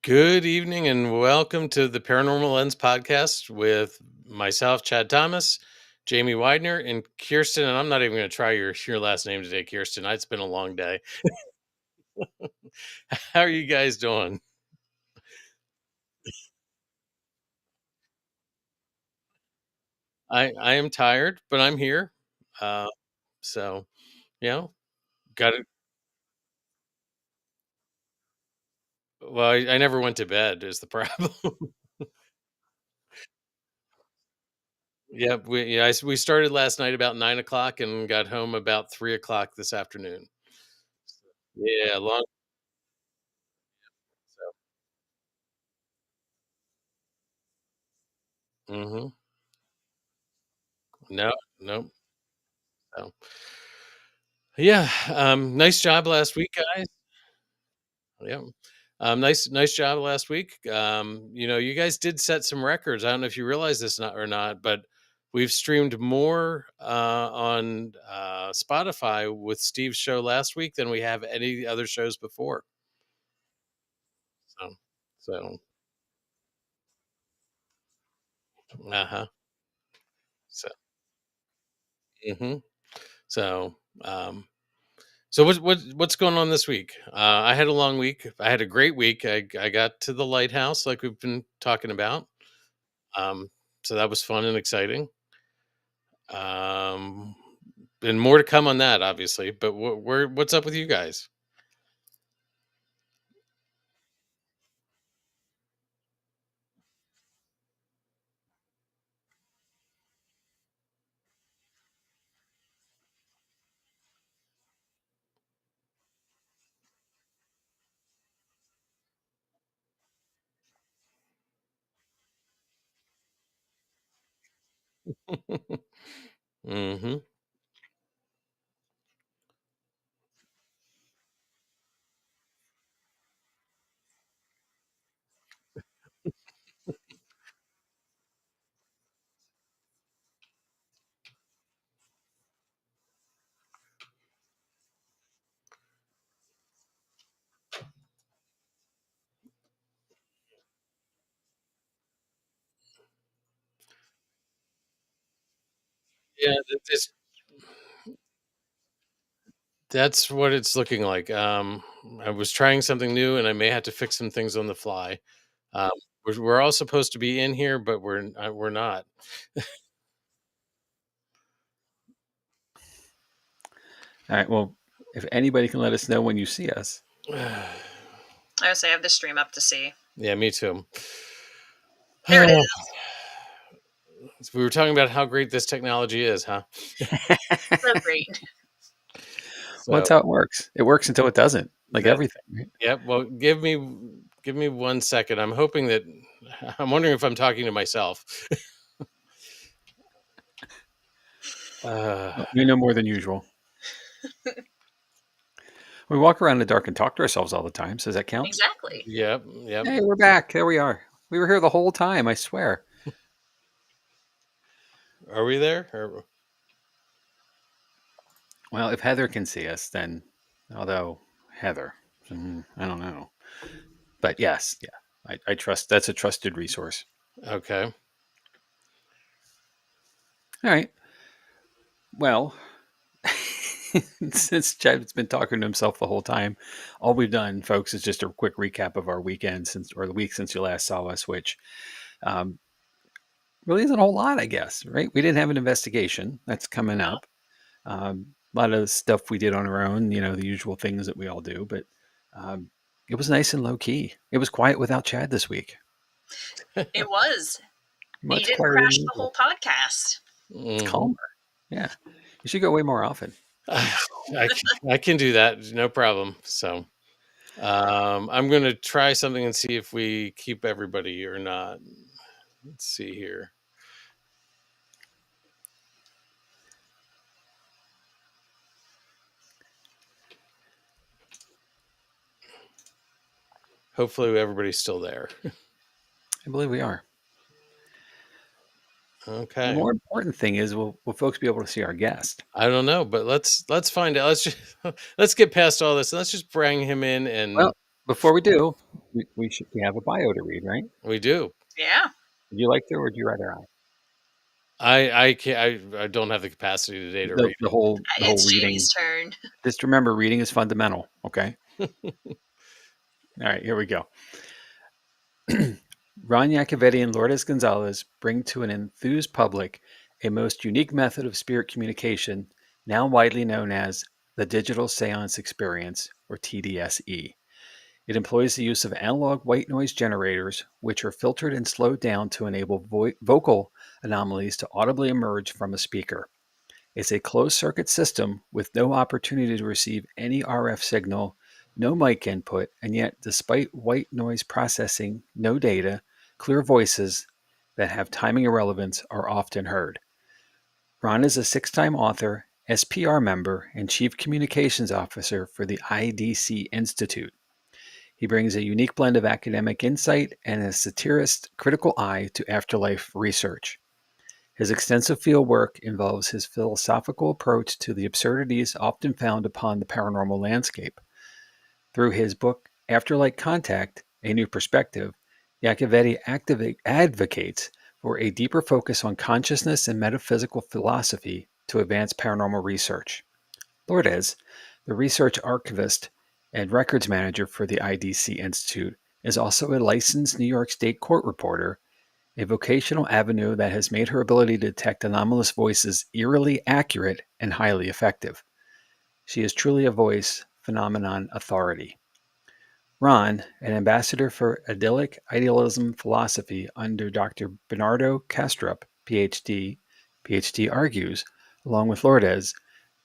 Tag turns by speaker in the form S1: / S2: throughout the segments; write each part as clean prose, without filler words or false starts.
S1: Good evening and welcome to the Paranormal Lens podcast with myself, Chad Thomas, Jamie Widener, and Kirstin. And I'm not even going to try your last name today, Kirstin. It's been a long day. How are you guys doing? I am tired, but I'm here. Uh, so you know, got it. Well, I never went to bed. Is the problem? Yep. We started last night about 9 o'clock and got home about 3 o'clock this afternoon. Yeah, long. So, no, no, no. Yeah, nice job last week, guys. Yeah. Nice job last week. You guys did set some records. I don't know if you realize this or not, but we've streamed more on Spotify with Steve's show last week than we have any other shows before. So, so, uh-huh. So, hmm so, um, so what's going on this week? I had a long week. I had a great week. I got to the lighthouse like we've been talking about. Um, so that was fun and exciting. Um, and more to come on that, obviously. But what's up with you guys? hmm Yeah, that's what it's looking like. I was trying something new, and I may have to fix some things on the fly. Um, we're all supposed to be in here, but we're not.
S2: All right. Well, if anybody can let us know when you see us.
S3: I would say I have the stream up to see.
S1: Yeah, me too.
S3: There it is.
S1: We were talking about how great this technology is, huh?
S3: So great.
S2: Well,
S1: So,
S2: that's how it works. It works until it doesn't, like
S1: that,
S2: everything. Right?
S1: yep. Well, give me 1 second. I'm hoping that I'm wondering if I'm talking to myself. Uh,
S2: Well, we know more than usual. We walk around in the dark and talk to ourselves all the time. So does that count?
S3: Exactly.
S1: yep, yep.
S2: Hey, we're back. There we are. We were here the whole time. I swear.
S1: Are we there? Or,
S2: Well, if Heather can see us, then although Heather, I don't know. But yes, yeah, I trust. That's a trusted resource.
S1: okay.
S2: All right. Well, since Chad's been talking to himself the whole time, all we've done, folks, is just a quick recap of our weekend or the week since you last saw us, which um, really isn't a whole lot, I guess. Right? We didn't have an investigation that's coming up. A lot of stuff we did on our own, the usual things that we all do, but um, it was nice and low key. It was quiet without Chad this week.
S3: It was. He
S2: Much
S3: didn't
S2: quieter than
S3: crash the
S2: usual.
S3: whole podcast.
S2: It's
S1: Mhm.
S2: calmer. Yeah, you should go way more often.
S1: I can do that, no problem. So, I'm gonna try something and see if we keep everybody or not. Let's see here. Hopefully, everybody's still there.
S2: I believe we are. The
S1: Okay.
S2: more important thing is, will folks be able to see our guest?
S1: I don't know, but let's find out. Let's just let's get past all this and let's just bring him in
S2: Well,
S1: and
S2: before we do, we have a bio to read, right?
S1: We do.
S3: Yeah.
S2: Would you like to, or would you rather I?
S1: I can't. I don't have the capacity today to read
S2: The whole
S3: It's
S2: reading.
S3: Jamie's turn.
S2: Just remember, reading is fundamental. Okay.
S1: it.
S2: All right, here we go. Ron Yacovetti and Lourdes Gonzalez bring to an enthused public a most unique method of spirit communication, now widely known as the Digital Séance Experience, or TDSE. It employs the use of analog white noise generators, which are filtered and slowed down to enable vocal anomalies to audibly emerge from a speaker. It's a closed circuit system with no opportunity to receive any RF signal, no mic input, and yet, despite white noise processing, no data, clear voices that have timing irrelevance are often heard. Ron is a 6-time author, SPR member, and Chief Communications Officer for the IDC Institute. He brings a unique blend of academic insight and a satirist critical eye to afterlife research. His extensive field work involves his philosophical approach to the absurdities often found upon the paranormal landscape. Through his book, Afterlife Contact, A New Perspective, Yacovetti advocates for a deeper focus on consciousness and metaphysical philosophy to advance paranormal research. Lourdes, the research archivist and records manager for the IDC Institute, is also a licensed New York State court reporter, a vocational avenue that has made her ability to detect anomalous voices eerily accurate and highly effective. She is truly a voice phenomenon authority. Ron, an ambassador for idyllic idealism philosophy under Dr. Bernardo Kastrup, PhD, argues, along with Lourdes,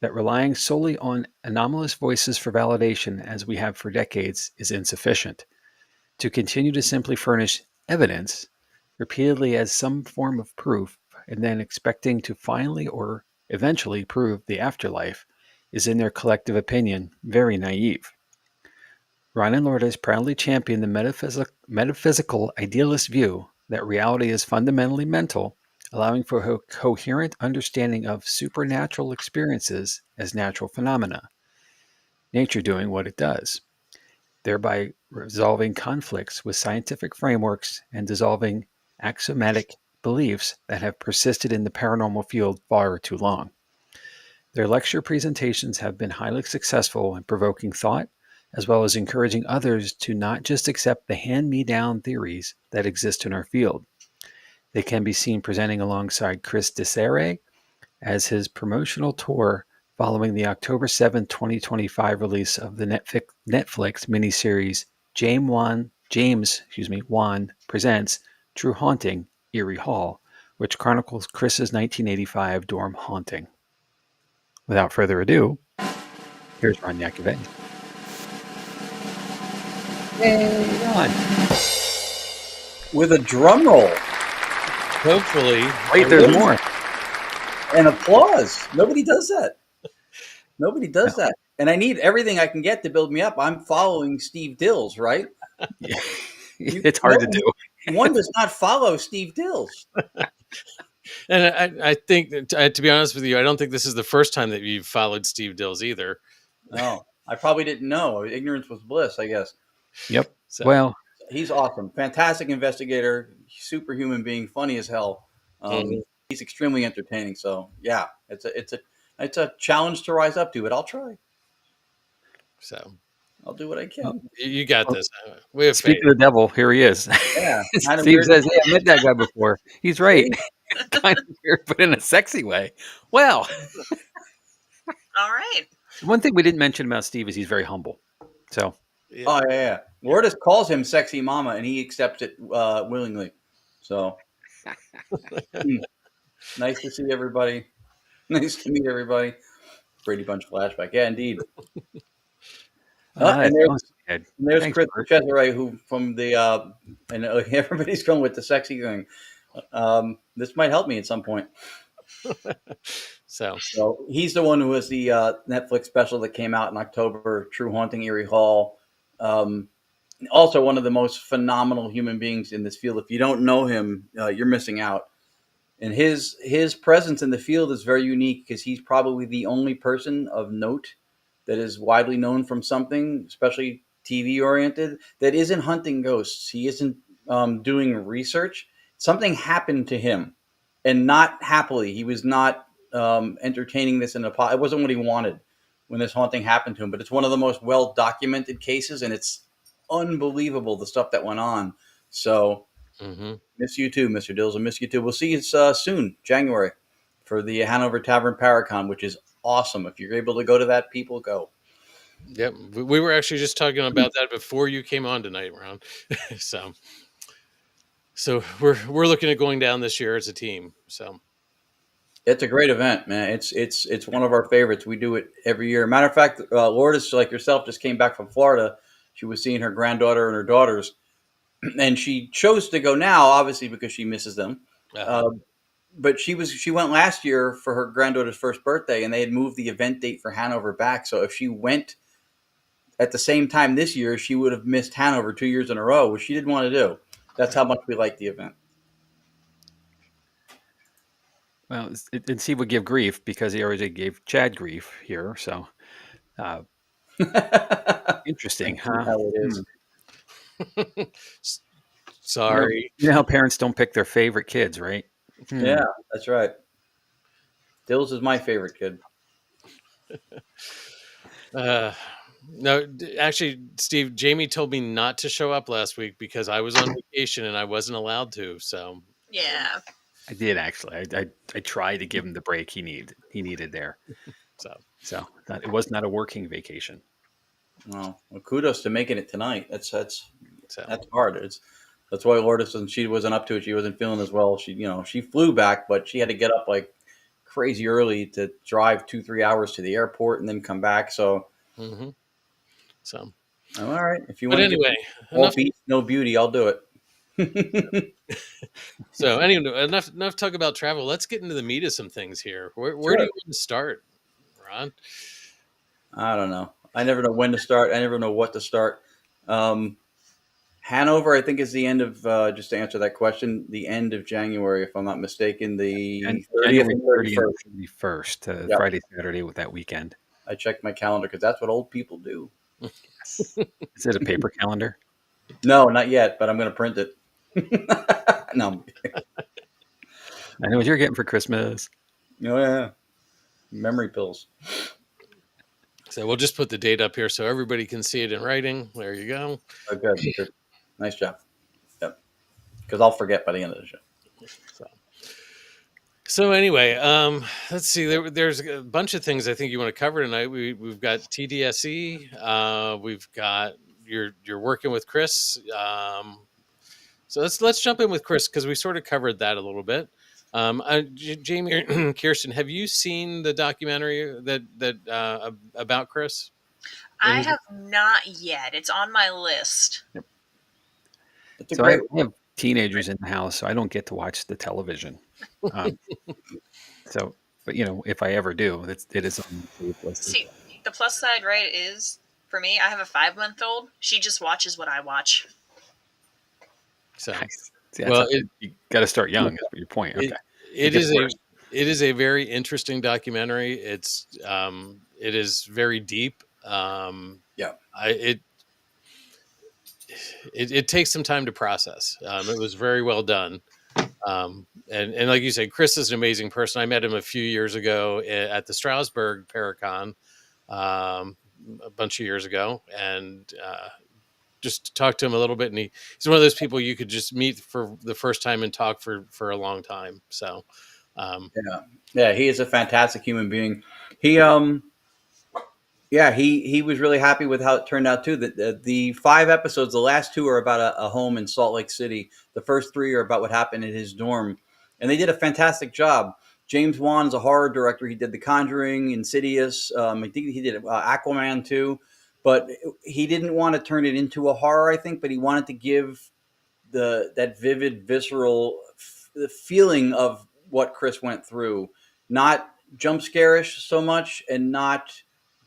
S2: that relying solely on anomalous voices for validation, as we have for decades, is insufficient. To continue to simply furnish evidence repeatedly as some form of proof and then expecting to finally or eventually prove the afterlife is, in their collective opinion, very naive. Ron and Lourdes proudly champion the metaphysical idealist view that reality is fundamentally mental, allowing for a coherent understanding of supernatural experiences as natural phenomena, nature doing what it does, thereby resolving conflicts with scientific frameworks and dissolving axiomatic beliefs that have persisted in the paranormal field far too long. Their lecture presentations have been highly successful in provoking thought, as well as encouraging others to not just accept the hand-me-down theories that exist in our field. They can be seen presenting alongside Chris DeSere as his promotional tour following the October 7, 2025 release of the Netflix miniseries James Wan Presents True Haunting, Erie Hall, which chronicles Chris's 1985 dorm haunting. Without further ado, here's Ron Yacovetti. Yay, Ron.
S4: With a drum roll
S1: Hopefully,
S2: Wait, there's more.
S4: and applause. Nobody does that. Nobody does that. And I need everything I can get to build me up. I'm following Steve Dills, right?
S2: Yeah. It's hard to do.
S4: One does not follow Steve Dills.
S1: and I think that, to be honest with you, I don't think this is the first time that you've followed Steve Dills either.
S4: No, I probably didn't know. Ignorance was bliss, I guess.
S2: Yep.
S1: So,
S2: Well,
S4: He's awesome. Fantastic investigator, superhuman being, funny as hell. He's extremely entertaining. So yeah, it's a challenge to rise up to, but I'll try.
S1: so
S4: I'll do what I can.
S1: you got this. We have faith.
S2: speaking of the devil, here he is.
S4: Yeah. Kind of
S2: Steve
S4: weird.
S2: says, "Hey, I met that guy before." He's right. Kind of weird, but in a sexy way. Well,
S3: All right.
S2: one thing we didn't mention about Steve is he's very humble. So,
S1: Yeah.
S4: Oh yeah. Lourdes calls him sexy mama, and he accepts it willingly. So nice to see everybody. Nice to meet everybody. Brady Bunch flashback. Yeah, indeed. And there's
S2: Thanks,
S4: Chris
S2: Bert.
S4: Cesare, who from the and everybody's going with the sexy thing. This might help me at some point.
S1: So
S4: So he's the one who was the Netflix special that came out in October, True Haunting Erie Hall. Also one of the most phenomenal human beings in this field. If you don't know him, you're missing out. And his presence in the field is very unique because he's probably the only person of note that is widely known from something, especially TV oriented that isn't hunting ghosts. He isn't doing research. Something happened to him, and not happily. He was not entertaining this in a pot. It wasn't what he wanted when this haunting happened to him. But it's one of the most well documented cases, and it's unbelievable the stuff that went on. So
S1: Hmm.
S4: miss you too, Mr. Dills, and miss you too. We'll see you soon, January, for the Hanover Tavern Paracon, which is awesome. If you're able to go to that, people go.
S1: Yep, we were actually just talking about that before you came on tonight, Ron. so, so we're looking at going down this year as a team. So,
S4: It's a great event, man. It's one of our favorites. We do it every year. Matter of fact, Lourdes, like yourself, just came back from Florida. She was seeing her granddaughter and her daughters, and she chose to go now, obviously because she misses them.
S1: uh,
S4: Uh, but she went last year for her granddaughter's first birthday, and they had moved the event date for Hanover back. So if she went at the same time this year, she would have missed Hanover 2 years in a row, which she didn't want to do. That's how much we like the event.
S2: Well, and Steve would give grief because he already gave Chad grief here. So uh, interesting, huh?
S4: How it is.
S1: s- sorry.
S2: You know how parents don't pick their favorite kids, right?
S4: Yeah, that's right. Dills is my favorite kid.
S1: Uh, no, actually, Steve, Jamie told me not to show up last week because I was on vacation and I wasn't allowed to. So,
S3: Yeah.
S2: I did actually. I tried to give him the break he needed there.
S1: so
S2: So it was not a working vacation.
S4: Well, kudos to making it tonight. That's
S1: so
S4: hard. That's why Lourdes, and she wasn't up to it. She wasn't feeling as well. She flew back, but she had to get up like crazy early to drive 2-3 hours to the airport and then come back. So,
S1: hmm so.
S4: all right, if you
S1: But
S4: want to get
S1: anyway,
S4: all
S1: enough.
S4: beast, no beauty, I'll do it.
S1: So anyway, enough talk about travel. Let's get into the meat of some things here. Where do
S4: Sure.
S1: you want to start, Ron?
S4: I don't know. I never know when to start. I never know what to start. Hanover, I think, is the end of, just to answer that question, the end of January, if I'm not mistaken, the 30th
S2: January
S4: and
S2: 30th
S4: 31st.
S2: and 31st,
S4: Yep.
S2: Friday, Saturday with that weekend.
S4: I checked my calendar because that's what old people do.
S2: Yes. Is it a paper calendar?
S4: No, not yet, but I'm going to print it. No.
S2: I know what you're getting for Christmas.
S4: Oh, yeah. Memory pills.
S1: So we'll just put the date up here so everybody can see it in writing. There you go.
S4: Oh, good. Good. Nice job. Yep. Because I'll forget by the end of the show.
S1: So anyway, let's see. There's a bunch of things I think you want to cover tonight. We've got TDSE. We've got you're working with Chris. So let's jump in with Chris because we sort of covered that a little bit. Jamie or Kirstin, have you seen the documentary that about Chris?
S3: I have not yet. It's on my list.
S4: It's a
S2: So I
S4: great
S2: have teenagers in the house, so I don't get to watch the television. Um, so, but if I ever do, it is on the list.
S3: See, the plus side, right, is for me, I have a 5-month-old. She just watches what I watch.
S1: So
S2: Nice. See,
S1: well,
S2: you got to start young. Is your point? Okay.
S1: it
S2: gets
S1: is
S2: worse.
S1: it is a very interesting documentary. It is very deep.
S4: Yeah.
S1: It takes some time to process. It was very well done. And like you said, Chris is an amazing person. I met him a few years ago at the Strasbourg Paracon, a bunch of years ago, and just talked to him a little bit. And he's one of those people you could just meet for the first time and talk for a long time. So,
S4: Yeah, he is a fantastic human being. He he was really happy with how it turned out too. The 5 episodes, the last 2 are about a home in Salt Lake City. The first 3 are about what happened in his dorm, and they did a fantastic job. James Wan is a horror director. He did The Conjuring, Insidious. I think he did Aquaman too, but he didn't want to turn it into a horror. I think, but he wanted to give that vivid, visceral the feeling of what Chris went through, not jump scarish so much, and not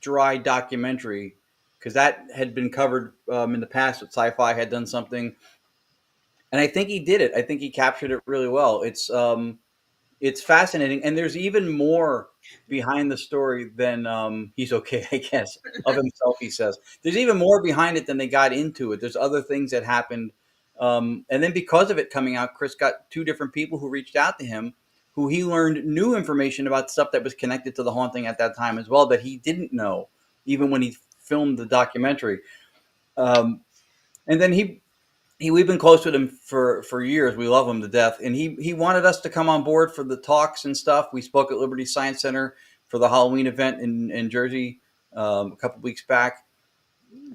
S4: dry documentary, because that had been covered in the past with Sci-Fi had done something, and I think he did it. I think he captured it really well. It's It's fascinating, and there's even more behind the story than he's okay, I guess, of himself. He says there's even more behind it than they got into it. There's other things that happened, and then because of it coming out, Chris got two different people who reached out to him, who he learned new information about stuff that was connected to the haunting at that time as well that he didn't know, even when he filmed the documentary. Um, and then we've been close with him for years. We love him to death, and he wanted us to come on board for the talks and stuff. We spoke at Liberty Science Center for the Halloween event in Jersey a couple weeks back,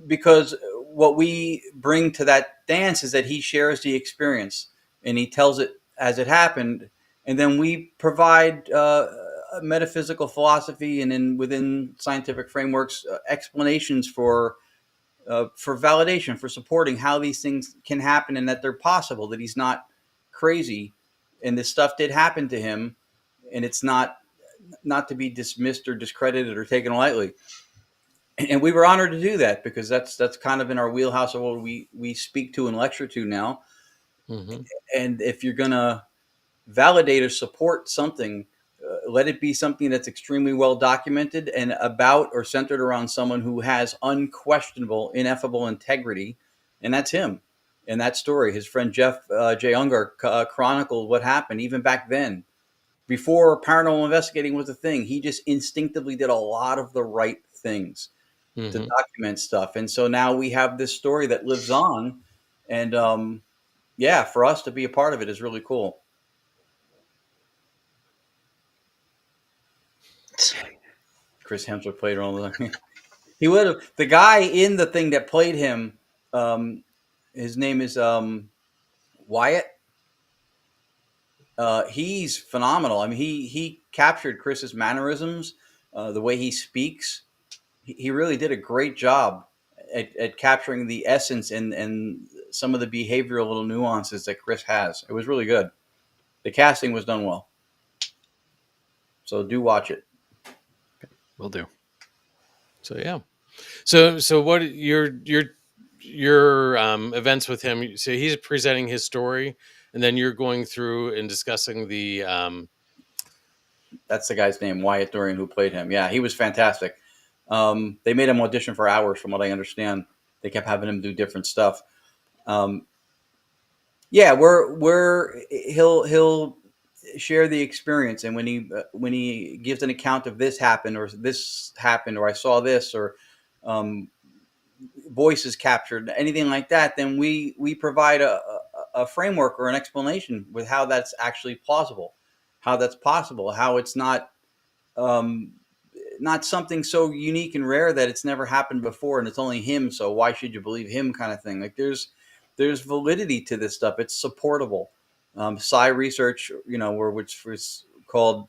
S4: because what we bring to that dance is that he shares the experience and he tells it as it happened, and then we provide metaphysical philosophy and then within scientific frameworks explanations for validation, for supporting how these things can happen and that they're possible, that he's not crazy. And this stuff did happen to him, and it's not to be dismissed or discredited or taken lightly. And we were honored to do that because that's kind of in our wheelhouse of what we speak to and lecture to now.
S1: Mm-hmm.
S4: And if you're going to validate or support something, let it be something that's extremely well documented and about or centered around someone who has unquestionable, ineffable integrity, and that's him. And that story, his friend Jeff J. Ungar chronicled what happened even back then, before paranormal investigating was a thing. He just instinctively did a lot of the right things to
S1: Mm-hmm.
S4: document stuff, and so now we have this story that lives on, and yeah, for us to be a part of it is really cool. Chris Hemsworth played all the he would have. The guy in the thing that played him, um, his name is Wyatt. He's phenomenal. I mean, he captured Chris's mannerisms, the way he speaks. He really did a great job at capturing the essence and some of the behavioral little nuances that Chris has. It was really good. The casting was done well. So do watch it.
S2: Will do.
S1: So yeah. So what your events with him? So he's presenting his story, and then you're going through and discussing the
S4: That's the guy's name, Wyatt Dorian, who played him. Yeah, he was fantastic. They made him audition for hours, from what I understand. They kept having him do different stuff. Um, yeah, he'll share the experience, and when he gives an account of this happened or I saw this or um, voices captured, anything like that, then we provide a framework or an explanation with how that's actually plausible, how that's possible, how it's um, not something so unique and rare that it's never happened before and it's only him, so why should you believe him, kind of thing. Like there's validity to this stuff. It's supportable. Psi research, which was called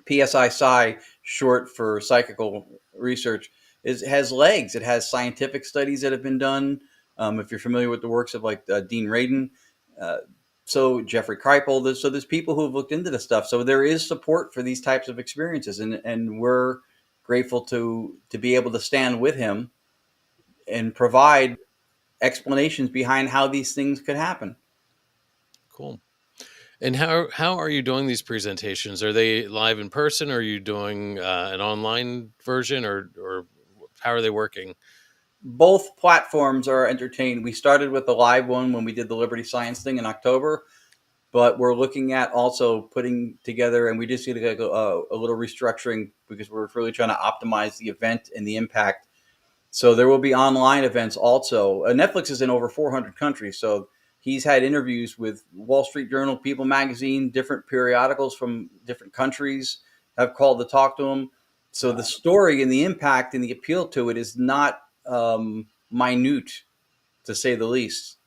S4: PSI Psi, short for psychical research, has legs. It has scientific studies that have been done. If you're familiar with the works of like Dean Radin, uh, so Jeffrey Kripal, there's people who have looked into this stuff. So there is support for these types of experiences, and we're grateful to be able to stand with him and provide explanations behind how these things could happen.
S1: cool. And how are you doing these presentations? Are they live in person? Or are you doing an online version, or how are they working?
S4: Both platforms are entertained. We started with the live one when we did the Liberty Science thing in October, but we're looking at also putting together, and we just did a little restructuring because we're really trying to optimize the event and the impact. So there will be online events also. Netflix is in over 400 countries, so he's had interviews with Wall Street Journal, People Magazine, different periodicals from different countries have called to talk to him. So the story and the impact and the appeal to it is not minute, to say the least.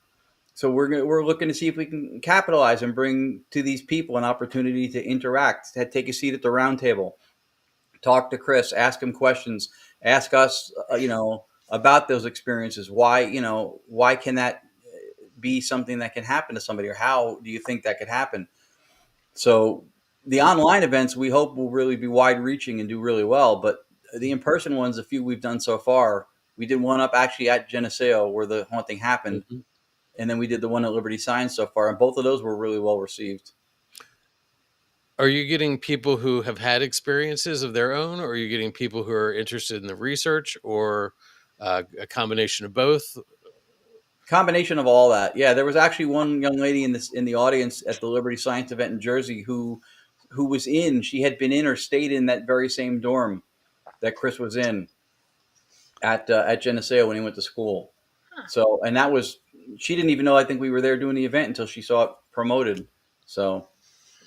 S4: So we're looking to see if we can capitalize and bring to these people an opportunity to interact, to take a seat at the round table, talk to Chris, ask him questions, ask us, about those experiences. Why can that be something that can happen to somebody, or how do you think that could happen? So the online events we hope will really be wide reaching and do really well, but the in-person ones, a few we've done so far, we did one up actually at Geneseo where the haunting happened.
S1: Mhm.
S4: And then we did the one at Liberty Science so far, and both of those were really well received.
S1: Are you getting people who have had experiences of their own, or are you getting people who are interested in the research, or a combination of both?
S4: Combination of all that. Yeah, there was actually one young lady in the audience at the Liberty Science event in Jersey who was in. She had been in or stayed in that very same dorm that Chris was in at Geneseo when he went to school.
S3: Huh.
S4: So, and that was, she didn't even know, I think we were there doing the event until she saw it promoted. So,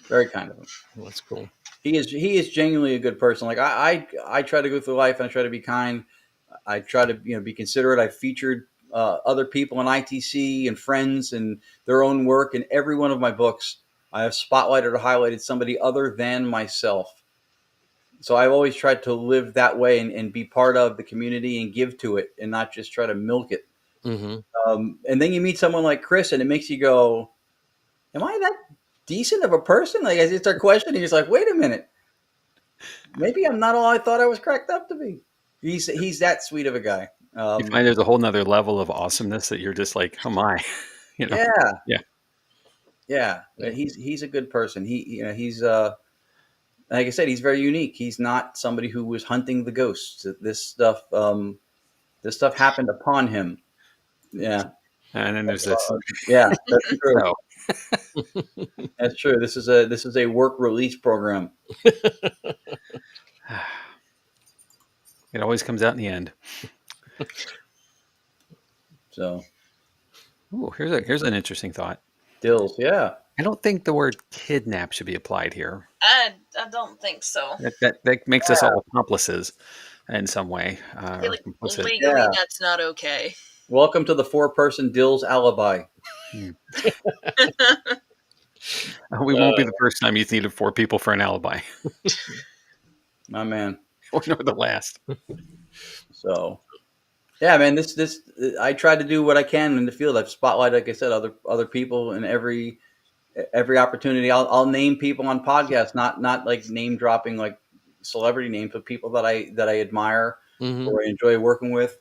S4: very kind of him.
S1: That's cool.
S4: He is genuinely a good person. Like I try to go through life and I try to be kind. I try to be considerate. I've featured other people in ITC and friends and their own work in every one of my books. I have spotlighted or highlighted somebody other than myself. So I've always tried to live that way and be part of the community and give to it and not just try to milk it.
S1: Mm-hmm.
S4: And then you meet someone like Chris and it makes you go, am I that decent of a person? Like, as you start questioning, you're like, wait a minute. Maybe I'm not all I thought I was cracked up to be. He's that sweet of a guy.
S2: You find there's a whole nother level of awesomeness that you're just like, oh my,
S4: Yeah.
S2: Yeah.
S4: Yeah. He's a good person. He's like I said, he's very unique. He's not somebody who was hunting the ghosts. This stuff happened upon him. Yeah.
S2: And then there's this.
S4: Yeah, that's true.
S2: So,
S4: That's true. This is a work release program.
S2: it always comes out in the end.
S4: So,
S2: Ooh, here's an interesting thought.
S4: Dills, yeah.
S2: I don't think the word kidnap should be applied here.
S3: I don't think so.
S2: That makes us all accomplices in some way. Or
S3: Like,
S2: complicit.
S3: legally,
S4: Yeah.
S3: that's not okay.
S4: Welcome to the 4-person Dills alibi.
S2: We won't be the first time you've needed 4 people for an alibi.
S4: My man.
S2: Or nor the last.
S4: So, yeah, man, this I try to do what I can in the field. I've spotlighted, like I said, other people in every opportunity. I'll name people on podcasts, not like name dropping like celebrity names, but people that I admire
S1: Mm-hmm.
S4: or I enjoy working with.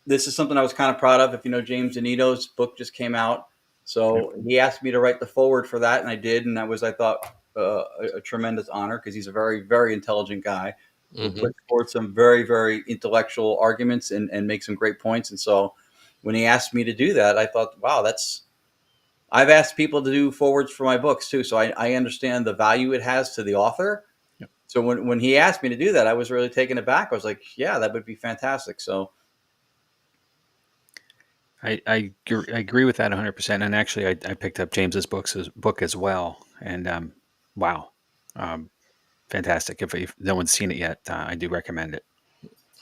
S4: This is something I was kind of proud of. If you know, James Anito's book just came out, so he asked me to write the foreword for that, and I did, and that was, I thought, a tremendous honor because he's a very, very intelligent guy.
S1: Mm-hmm.
S4: Put forward some very, very intellectual arguments and make some great points. And so when he asked me to do that, I thought, wow, I've asked people to do forwards for my books too. So I understand the value it has to the author.
S2: Yep.
S4: So when he asked me to do that, I was really taken aback. I was like, yeah, that would be fantastic. So
S2: I agree with that 100%. And actually, I picked up James's book as well. And wow, fantastic. If no one's seen it yet, I do recommend it.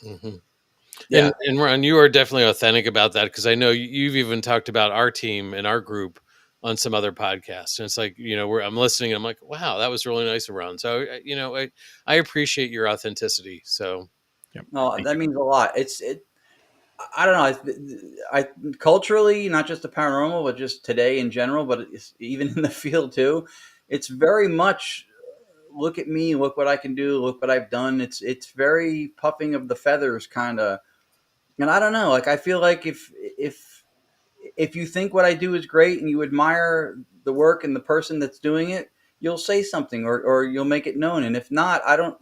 S1: Mm-hmm.
S4: yeah,
S1: And Ron, you are definitely authentic about that, because I know you've even talked about our team and our group on some other podcasts, and it's like, where I'm listening and I'm like, wow, that was really nice of Ron. So I appreciate your authenticity. So
S2: Yep.
S4: no, that means a lot. I don't know. I culturally, not just the paranormal, but just today in general, but it's, even in the field too, it's very much look at me, look what I can do, look what I've done. It's very puffing of the feathers kind of. And I don't know, like I feel like if you think what I do is great and you admire the work and the person that's doing it, you'll say something or you'll make it known. And if not, I don't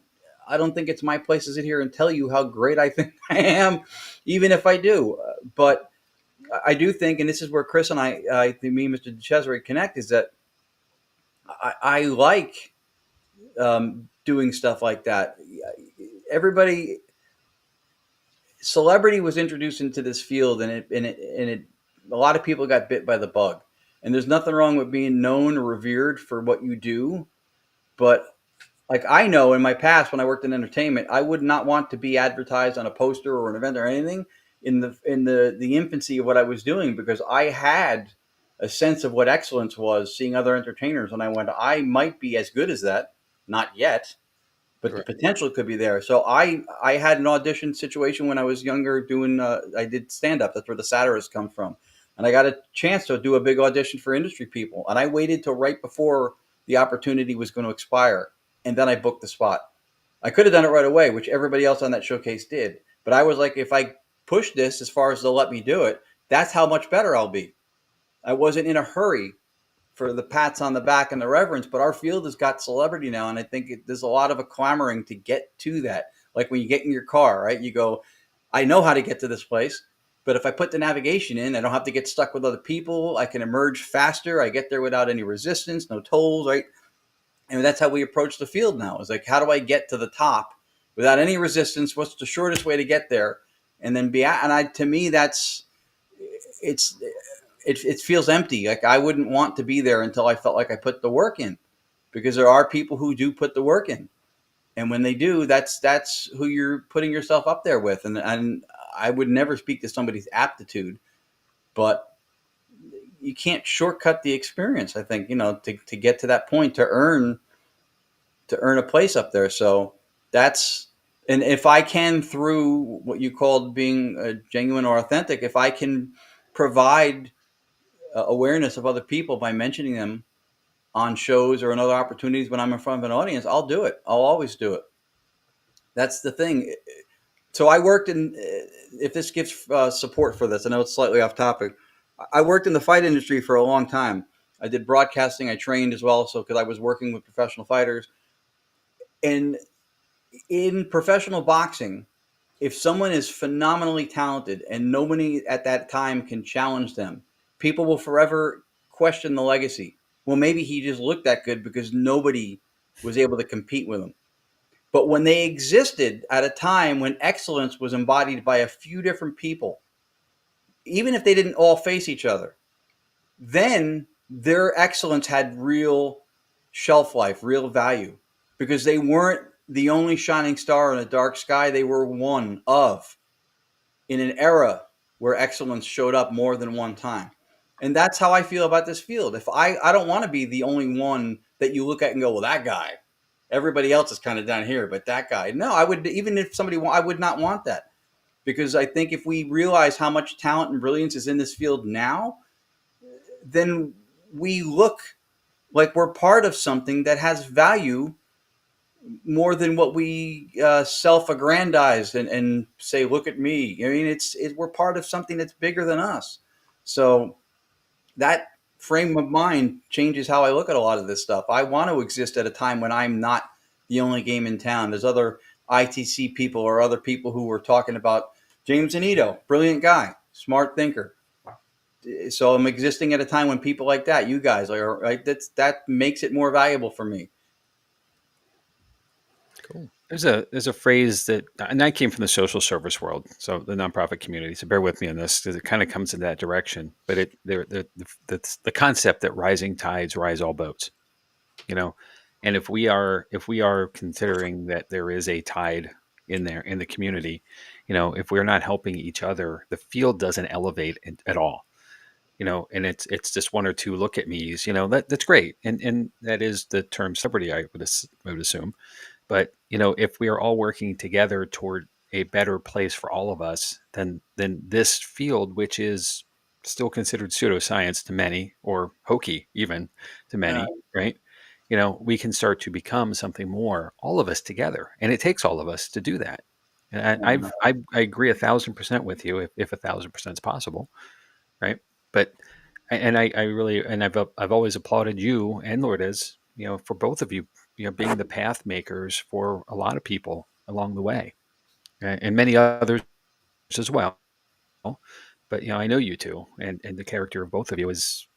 S4: think it's my place to sit here and tell you how great I think I am, even if I do. But I do think, and this is where Chris and I think me and Mr. DeCesare connect, is that I like doing stuff like that. Celebrity was introduced into this field, and it a lot of people got bit by the bug. And there's nothing wrong with being known or revered for what you do, but like I know in my past when I worked in entertainment, I would not want to be advertised on a poster or an event or anything in the infancy of what I was doing, because I had a sense of what excellence was, seeing other entertainers, and I went, I might be as good as that, not yet, but
S1: Right.
S4: the potential could be there. So I had an audition situation when I was younger doing I did stand up. That's where the satirist comes from, and I got a chance to do a big audition for industry people, and I waited till right before the opportunity was going to expire, and then I booked the spot. I could have done it right away, which everybody else on that showcase did, but I was like, if I push this as far as they'll let me do it, that's how much better I'll be. I wasn't in a hurry. for the pats on the back and the reverence, but our field has got celebrity now, and I think there's a lot of a clamoring to get to that. Like when you get in your car, right? You go, I know how to get to this place, but if I put the navigation in, I don't have to get stuck with other people. I can emerge faster. I get there without any resistance, no tolls, right? And that's how we approach the field now. It's like, how do I get to the top without any resistance? What's the shortest way to get there? And then to me, it's, it feels empty. Like I wouldn't want to be there until I felt like I put the work in, because there are people who do put the work in. And when they do, that's who you're putting yourself up there with. And I would never speak to somebody's aptitude, but you can't shortcut the experience. I think, to get to that point, to earn a place up there. So and if I can, through what you called being genuine or authentic, if I can provide awareness of other people by mentioning them on shows or in other opportunities when I'm in front of an audience, I'll do it. I'll always do it. That's the thing. So I worked in, if this gives support for this, I know it's slightly off topic. I worked in the fight industry for a long time. I did broadcasting. I trained as well. So because I was working with professional fighters. And in professional boxing, if someone is phenomenally talented and nobody at that time can challenge them, people will forever question the legacy. Well, maybe he just looked that good because nobody was able to compete with him. But when they existed at a time when excellence was embodied by a few different people, even if they didn't all face each other, then their excellence had real shelf life, real value, because they weren't the only shining star in a dark sky. They were one of, in an era where excellence showed up more than one time. And that's how I feel about this field. If I don't want to be the only one that you look at and go, well, that guy, everybody else is kind of down here, but that guy, no, I would, even if somebody, I would not want that, because I think if we realize how much talent and brilliance is in this field now, then we look like we're part of something that has value more than what we self-aggrandize and say, look at me. I mean, we're part of something that's bigger than us. So that frame of mind changes how I look at a lot of this stuff. I want to exist at a time when I'm not the only game in town. There's other ITC people or other people who were talking about James Anito, brilliant guy, smart thinker. So I'm existing at a time when people like that, you guys, are right. That makes it more valuable for me.
S1: Cool.
S2: There's a phrase that, and I came from the social service world, so the nonprofit community. So bear with me on this because it kind of comes in that direction. But that's the concept that rising tides rise all boats. And if we are considering that there is a tide in there in the community, if we're not helping each other, the field doesn't elevate at all. And it's just one or two look at me's. That's great, and that is the term celebrity, I would assume. But if we are all working together toward a better place for all of us, then this field, which is still considered pseudoscience to many, or hokey even to many, right? We can start to become something more, all of us together, and it takes all of us to do that. And I agree 1,000% with you if 1,000% is possible, right? But I really, and I've always applauded you and Lourdes, for both of you, being the path makers for a lot of people along the way, and many others as well. But I know you two, and the character of both of you is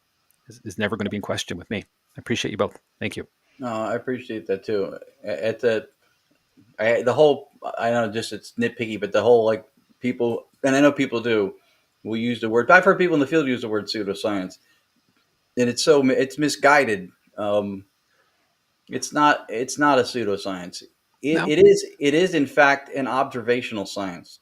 S2: never going to be in question with me. I appreciate you both. Thank you.
S4: No, I appreciate that too. The whole, I know, just it's nitpicky, but the whole, like, people, and I know people do, will use the word. I've heard people in the field use the word pseudoscience, and it's misguided. It's not a pseudoscience.
S2: No.
S4: It is in fact an observational science,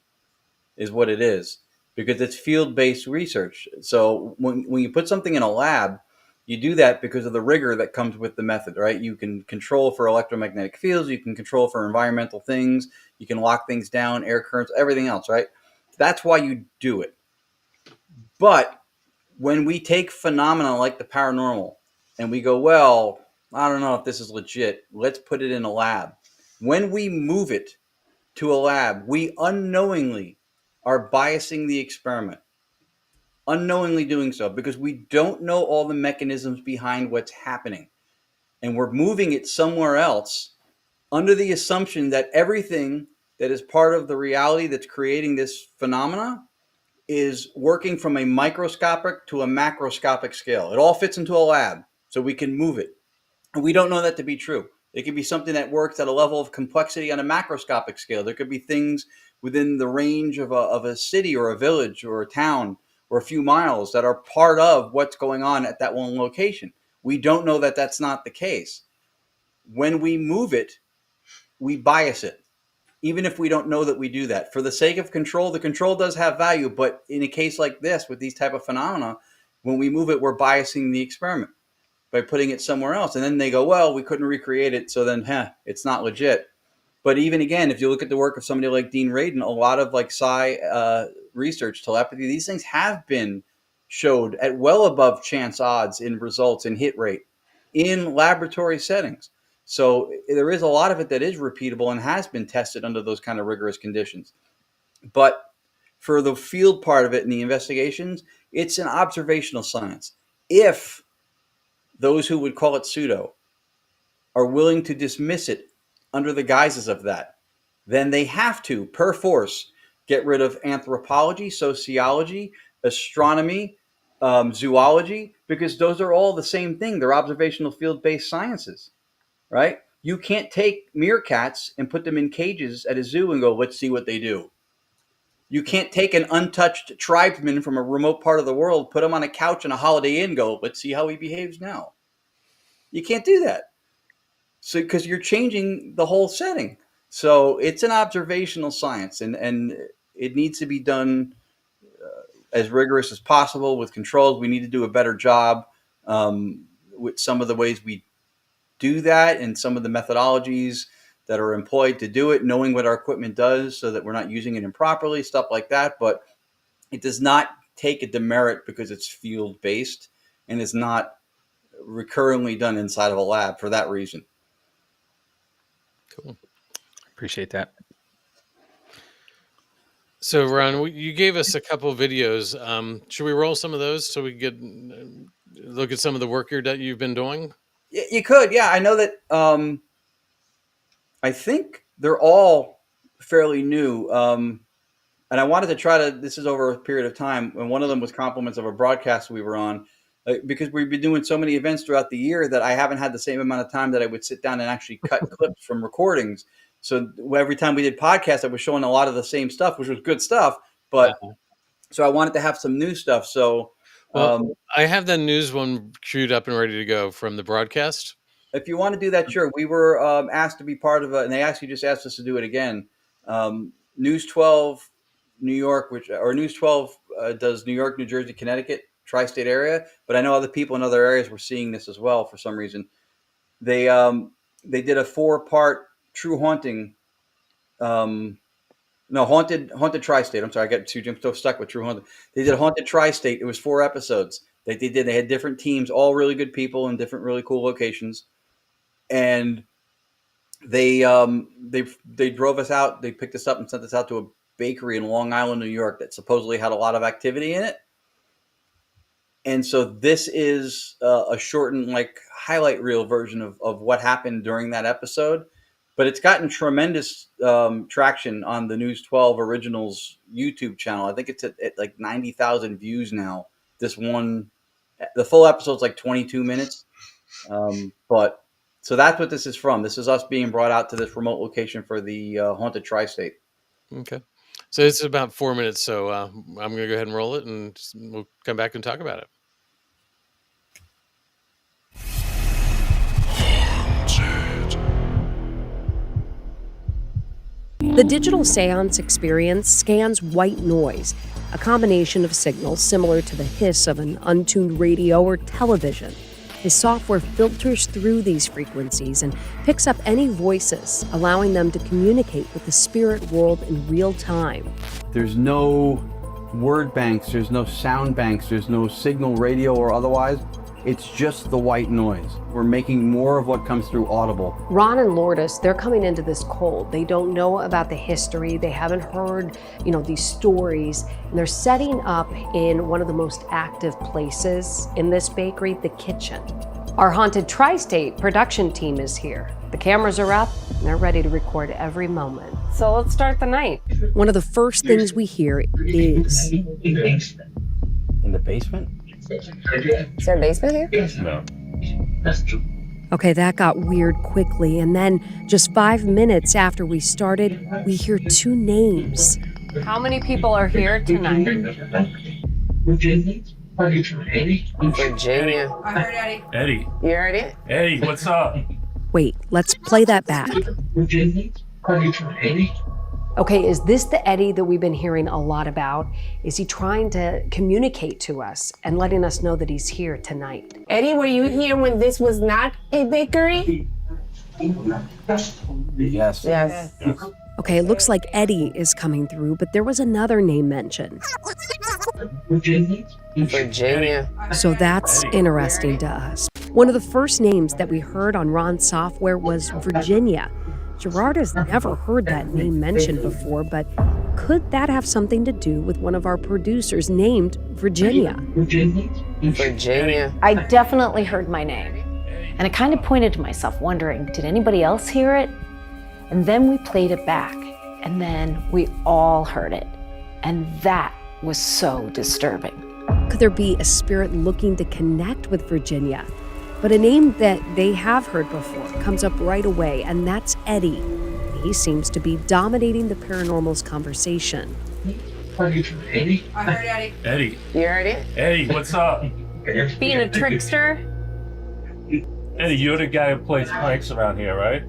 S4: is what it is, because it's field-based research. So when you put something in a lab, you do that because of the rigor that comes with the method, right? You can control for electromagnetic fields, you can control for environmental things, you can lock things down, air currents, everything else, right? That's why you do it. But when we take phenomena like the paranormal and we go, well, I don't know if this is legit, let's put it in a lab. When we move it to a lab, we unknowingly are biasing the experiment. unknowingly doing so, because we don't know all the mechanisms behind what's happening. And we're moving it somewhere else under the assumption that everything that is part of the reality that's creating this phenomena is working from a microscopic to a macroscopic scale. It all fits into a lab, so we can move it. And we don't know that to be true. It could be something that works at a level of complexity on a macroscopic scale. There could be things within the range of a city or a village or a town or a few miles that are part of what's going on at that one location. We don't know that that's not the case. When we move it, we bias it, even if we don't know that we do that. For the sake of control, the control does have value, but in a case like this, with these type of phenomena, when we move it, we're biasing the experiment by putting it somewhere else. And then they go, well, we couldn't recreate it, so then it's not legit. But even again, if you look at the work of somebody like Dean Radin, a lot of like psi research, telepathy, these things have been showed at well above chance odds in results and hit rate in laboratory settings. So there is a lot of it that is repeatable and has been tested under those kind of rigorous conditions. But for the field part of it and the investigations, it's an observational science. If those who would call it pseudo are willing to dismiss it under the guises of that, then they have to, per force, get rid of anthropology, sociology, astronomy, zoology, because those are all the same thing. They're observational field-based sciences, right? You can't take meerkats and put them in cages at a zoo and go, let's see what they do. You can't take an untouched tribesman from a remote part of the world, put him on a couch in a Holiday Inn, go, let's see how he behaves now. You can't do that. So, because you're changing the whole setting. So it's an observational science, and it needs to be done as rigorous as possible with controls. We need to do a better job with some of the ways we do that and some of the methodologies that are employed to do it, knowing what our equipment does so that we're not using it improperly, stuff like that. But it does not take a demerit because it's field-based and is not recurringly done inside of a lab for that reason.
S2: Cool. Appreciate that.
S1: So, Ron, you gave us a couple of videos. Should we roll some of those so we can look at some of the work you've been doing?
S4: You could, yeah. I know that. I think they're all fairly new, and I wanted to try to. This is over a period of time, and one of them was compliments of a broadcast we were on, because we've been doing so many events throughout the year that I haven't had the same amount of time that I would sit down and actually cut clips from recordings. So every time we did podcasts, I was showing a lot of the same stuff, which was good stuff. But so I wanted to have some new stuff. So
S1: I have the news one queued up and ready to go from the broadcast.
S4: If you want to do that, sure. We were asked to be part of it, and they actually just asked us to do it again. News 12 New York, News 12 does New York, New Jersey, Connecticut, tri-state area. But I know other people in other areas were seeing this as well for some reason. They did a 4-part true haunting. Haunted tri-state. I'm sorry, I'm so stuck with true haunted. They did haunted tri-state. It was 4 episodes. They had different teams, all really good people in different really cool locations. And they drove us out. They picked us up and sent us out to a bakery in Long Island, New York that supposedly had a lot of activity in it. And so this is a shortened highlight reel version of what happened during that episode. But it's gotten tremendous traction on the News 12 Originals YouTube channel. I think it's at like 90,000 views now. The full episode's like 22 minutes. So that's what this is from. This is us being brought out to this remote location for the haunted tri-state.
S1: Okay. So it's about 4 minutes. So I'm going to go ahead and roll it, and we'll come back and talk about it.
S5: The Digital Séance Experience scans white noise, a combination of signals similar to the hiss of an untuned radio or television. His software filters through these frequencies and picks up any voices, allowing them to communicate with the spirit world in real time.
S6: There's no word banks, there's no sound banks, there's no signal radio or otherwise.
S4: It's just the white noise. We're making more of what comes through audible.
S5: Ron and Lourdes, they're coming into this cold. They don't know about the history. They haven't heard, these stories. And they're setting up in one of the most active places in this bakery, the kitchen. Our Haunted Tri-State production team is here. The cameras are up, and they're ready to record every moment. So let's start the night. One of the first things we hear is...
S4: In the basement?
S6: Is there a basement here?
S7: No.
S5: Okay, that got weird quickly, and then just 5 minutes after we started, we hear two names. How many people are here tonight?
S6: Virginia.
S7: I heard
S6: Eddie.
S7: Eddie.
S6: You heard it?
S7: Eddie, what's up?
S5: Wait, let's play that back. Okay, is this the Eddie that we've been hearing a lot about? Is he trying to communicate to us and letting us know that he's here tonight?
S6: Eddie, were you here when this was not a bakery?
S4: Yes.
S6: Yes.
S5: Okay, it looks like Eddie is coming through, but there was another name mentioned.
S6: Virginia.
S5: So that's interesting to us. One of the first names that we heard on Ron's software was Virginia. Gerard has never heard that name mentioned before, but could that have something to do with one of our producers named Virginia?
S6: Virginia.
S8: I definitely heard my name. And I kind of pointed to myself, wondering, did anybody else hear it? And then we played it back, and then we all heard it. And that was so disturbing.
S5: Could there be a spirit looking to connect with Virginia? But a name that they have heard before comes up right away, and that's Eddie. He seems to be dominating the paranormal's conversation.
S7: Eddie.
S6: I heard Eddie.
S7: Eddie.
S6: You heard it?
S7: Eddie, what's up?
S8: Being a trickster?
S7: Eddie, you're the guy who plays pranks around here, right?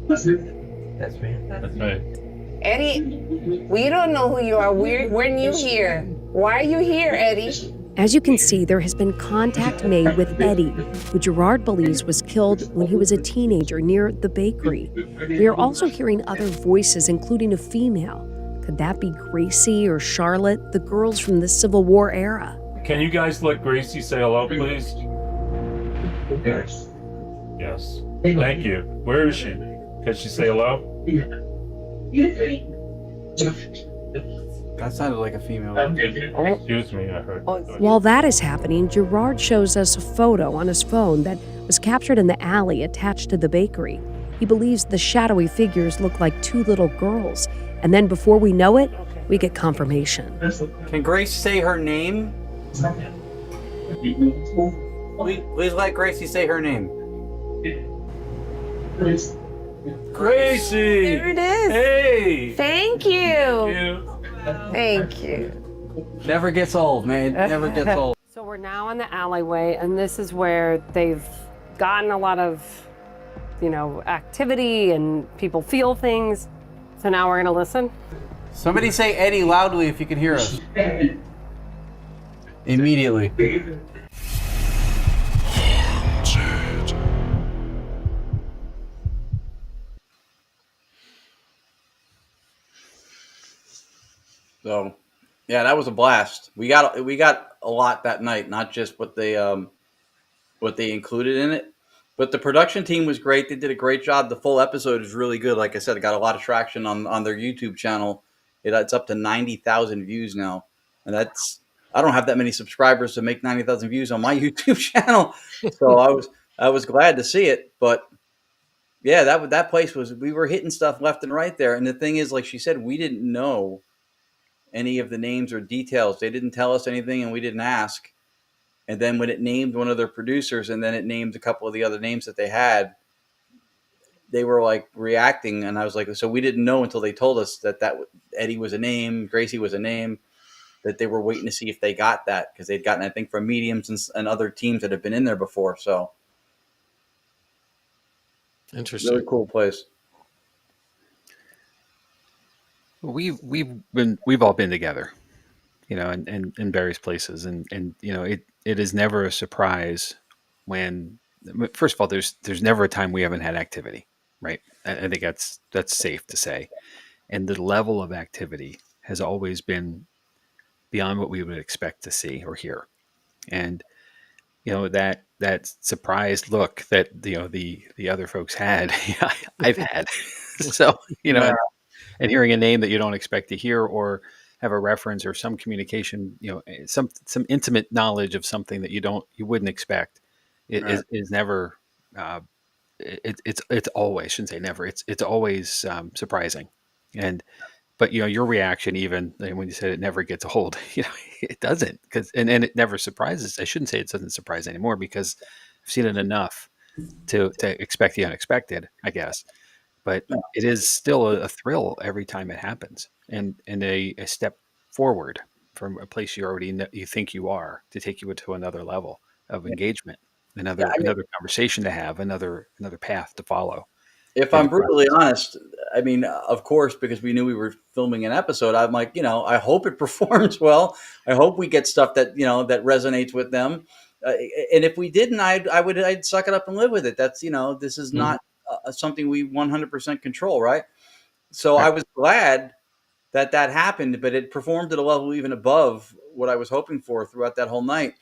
S4: That's me.
S7: That's me.
S6: Eddie, we don't know who you are. When you here? Why are you here, Eddie?
S5: As you can see, there has been contact made with Eddie, who Gerard believes was killed when he was a teenager near the bakery. We are also hearing other voices, including a female. Could that be Gracie or Charlotte, the girls from the Civil War era?
S7: Can you guys let Gracie say hello, please? Yes. Yes. Thank you. Where is she? Can she say hello?
S4: That sounded like a female.
S7: Excuse me, I heard.
S5: While that is happening, Gerard shows us a photo on his phone that was captured in the alley attached to the bakery. He believes the shadowy figures look like two little girls. And then before we know it, we get confirmation.
S4: Can Grace say her name? Please let Gracie say her name.
S7: Gracie!
S6: There it is.
S7: Hey!
S6: Thank you. Thank you.
S4: Never gets old, man. Never gets old.
S9: So we're now in the alleyway, and this is where they've gotten a lot of, activity and people feel things. So now we're gonna listen.
S4: Somebody say Eddie loudly if you can hear us. Immediately. So, yeah, that was a blast. We got a lot that night, not just what they included in it, but the production team was great. They did a great job. The full episode is really good. Like I said, it got a lot of traction on their YouTube channel. It's up to 90,000 views now, and I don't have that many subscribers to make 90,000 views on my YouTube channel. So I was glad to see it, but yeah, that place we were hitting stuff left and right there. And the thing is, like she said, we didn't know any of the names or details. They didn't tell us anything, and we didn't ask. And then when it named one of their producers, and then it named a couple of the other names that they had, they were like reacting. And I was like, so we didn't know until they told us that Eddie was a name, Gracie was a name, that they were waiting to see if they got that, because they'd gotten, I think, from mediums and other teams that have been in there before. So
S1: Interesting.
S4: really cool place.
S2: We've all been together, in various places, and it is never a surprise when, first of all, there's never a time we haven't had activity, right? I think that's safe to say, and the level of activity has always been beyond what we would expect to see or hear, and that surprised look that the other folks had, I've had. So
S4: Yeah.
S2: and hearing a name that you don't expect to hear, or have a reference or some communication, some intimate knowledge of something that you wouldn't expect,
S4: Right.
S2: is never. It's always, shouldn't say never. It's always surprising, and but your reaction, even when you said it never gets old, it doesn't, because and it never surprises. I shouldn't say it doesn't surprise anymore, because I've seen it enough to expect the unexpected, I guess. But it is still a thrill every time it happens, and a step forward from a place you already know, you think you are, to take you into another level of
S4: Yeah.
S2: engagement,
S4: Yeah. I mean,
S2: another conversation to have, another path to follow
S4: if
S2: in the
S4: I'm brutally
S2: process.
S4: honest, I mean, of course, because we knew we were filming an episode, I'm like, I hope it performs well. I hope we get stuff that that resonates with them. And if we didn't, I'd suck it up and live with it. That's this is
S2: Mhm.
S4: not something we 100% control, right? So
S2: Right.
S4: I was glad that happened, but it performed at a level even above what I was hoping for throughout that whole night.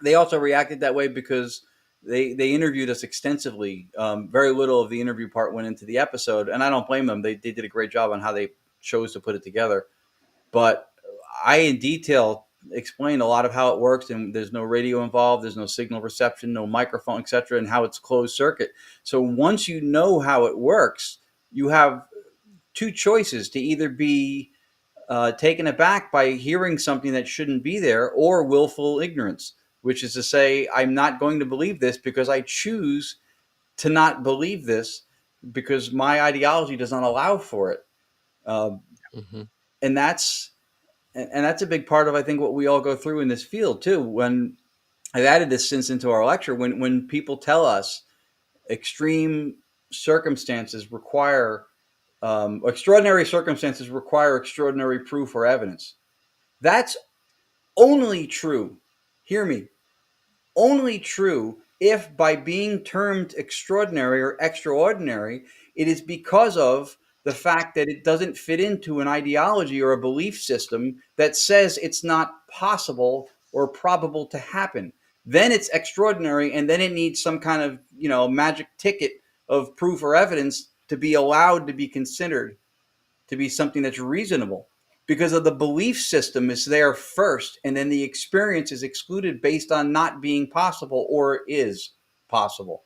S4: They also reacted that way because they interviewed us extensively. Very little of the interview part went into the episode, and I don't blame them. They did a great job on how they chose to put it together. But I, in detail, explained a lot of how it works, and there's no radio involved, there's no signal reception, no microphone, etc., and how it's closed circuit. So once you know how it works, you have two choices: to either be taken aback by hearing something that shouldn't be there, or willful ignorance, which is to say, I'm not going to believe this because I choose to not believe this because my ideology does not allow for it. Um,
S1: Hmm.
S4: and that's a big part of, I think, what we all go through in this field too. When I've added this since into our lecture, when people tell us extreme circumstances require extraordinary circumstances require extraordinary proof or evidence, that's only true, hear me, only true if by being termed extraordinary or extraordinary, it is because of the fact that it doesn't fit into an ideology or a belief system that says it's not possible or probable to happen. Then it's extraordinary, and then it needs some kind of magic ticket of proof or evidence to be allowed to be considered to be something that's reasonable, because of the belief system is there first, and then the experience is excluded based on not being possible or is possible.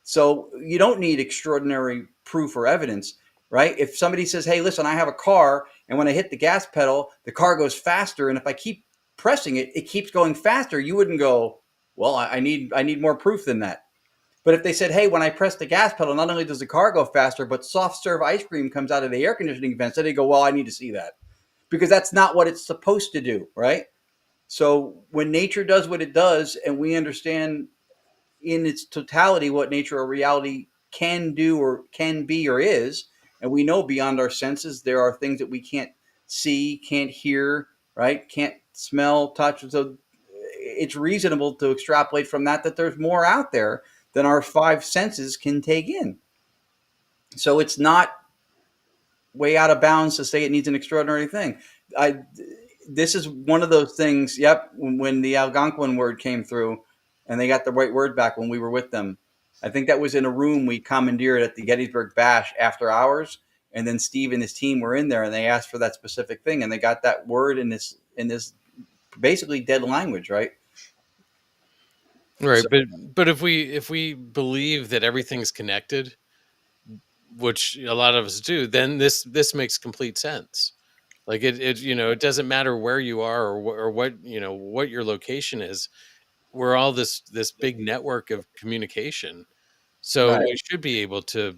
S4: So you don't need extraordinary proof or evidence, right? If somebody says, hey, listen, I have a car, and when I hit the gas pedal, the car goes faster, and if I keep pressing it, it keeps going faster, you wouldn't go, well, I need more proof than that. But if they said, hey, when I press the gas pedal, not only does the car go faster, but soft serve ice cream comes out of the air conditioning vent, so they go, well, I need to see that, because that's not what it's supposed to do, right? So when nature does what it does, and we understand in its totality what nature or reality can do or can be or is, and we know beyond our senses there are things that we can't see, can't hear, right? Can't smell, touch. So it's reasonable to extrapolate from that there's more out there than our five senses can take in. So it's not way out of bounds to say it needs an extraordinary thing. I This is one of those things. Yep, when the Algonquin word came through, and they got the right word back when we were with them. I think that was in a room we commandeered at the Gettysburg Bash after hours, and then Steve and his team were in there, and they asked for that specific thing, and they got that word in this basically dead language, right?
S1: Right,
S4: So
S1: but if we believe that everything's connected, which a lot of us do, then this makes complete sense. Like it doesn't matter where you are, or what your location is. We're all this big network of communication, so
S4: right,
S1: we should be able to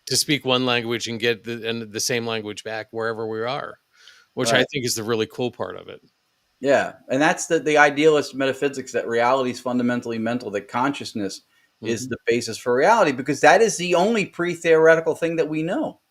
S1: speak one language and get the same language back wherever we are, which I
S4: right.
S1: think is the really cool part of it.
S4: Yeah, and that's the idealist metaphysics, that reality is fundamentally mental, that consciousness is
S1: Hmm.
S4: the basis for reality, because that is the only pre-theoretical thing that we know,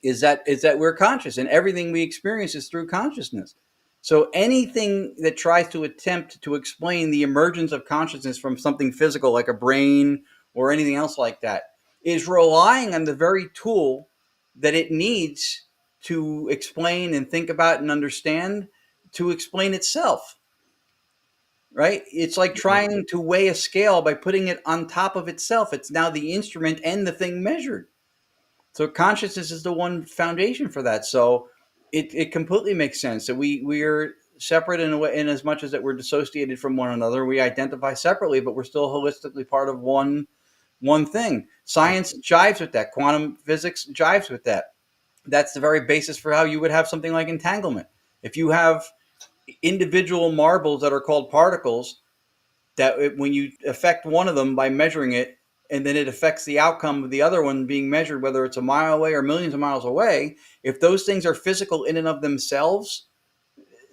S4: is that we're conscious, and everything we experience is through consciousness. So anything that tries to attempt to explain the emergence of consciousness from something physical like a brain or anything else like that is relying on the very tool that it needs to explain and think about and understand, to explain itself. right? It's like trying to weigh a scale by putting it on top of itself. It's now the instrument and the thing measured. So consciousness is the one foundation for that. So it completely makes sense that we are separate in a way, in as much as that we're dissociated from one another. We identify separately, but we're still holistically part of one thing. Science jives with that. Quantum physics jives with that. That's the very basis for how you would have something like entanglement. If you have individual marbles that are called particles, that when you affect one of them by measuring it, and then it affects the outcome of the other one being measured, whether it's a mile away or millions of miles away, if those things are physical in and of themselves,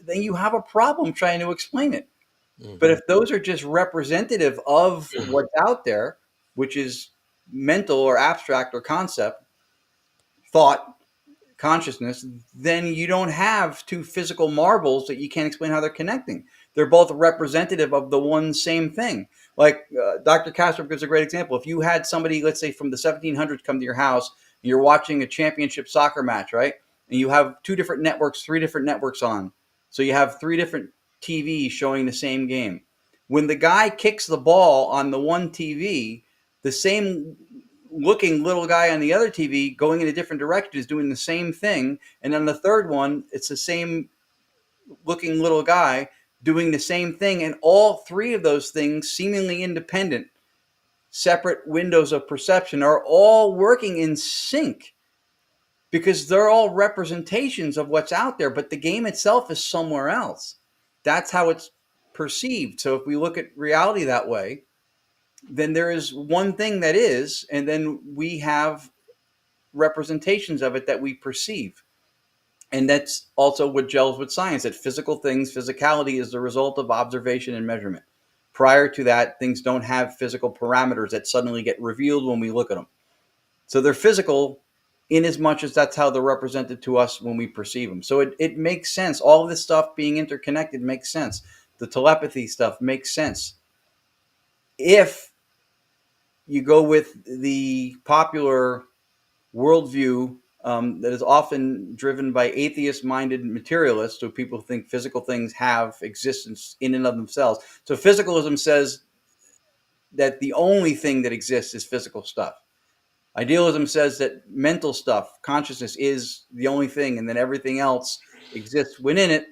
S4: then you have a problem trying to explain it. But if those are just representative of what's out there, which is mental or abstract or concept, thought, consciousness, then you don't have two physical marbles that you can't explain how they're connecting. They're both representative of the one same thing. Like Dr. Kastrup gives a great example. If you had somebody, let's say from the 1700s, come to your house, and you're watching a championship soccer match, right? And you have two different networks, three different networks on. So you have three different TVs showing the same game. When the guy kicks the ball on the one TV, the same looking little guy on the other TV going in a different direction is doing the same thing. And on the third one, it's the same looking little guy doing the same thing. And all three of those things, seemingly independent, separate windows of perception, are all working in sync because they're all representations of what's out there. But the game itself is somewhere else. That's how it's perceived. So if we look at reality that way, then there is one thing that is, and then we have representations of it that we perceive. And that's also what gels with science, that physical things, physicality is the result of observation and measurement. Prior to that, things don't have physical parameters that suddenly get revealed when we look at them. So they're physical in as much as that's how they're represented to us when we perceive them. So it makes sense. All of this stuff being interconnected makes sense. The telepathy stuff makes sense. If you go with the popular worldview that is often driven by atheist-minded materialists, so people who think physical things have existence in and of themselves. So physicalism says that the only thing that exists is physical stuff. Idealism says that mental stuff, consciousness, is the only thing, and then everything else exists within it,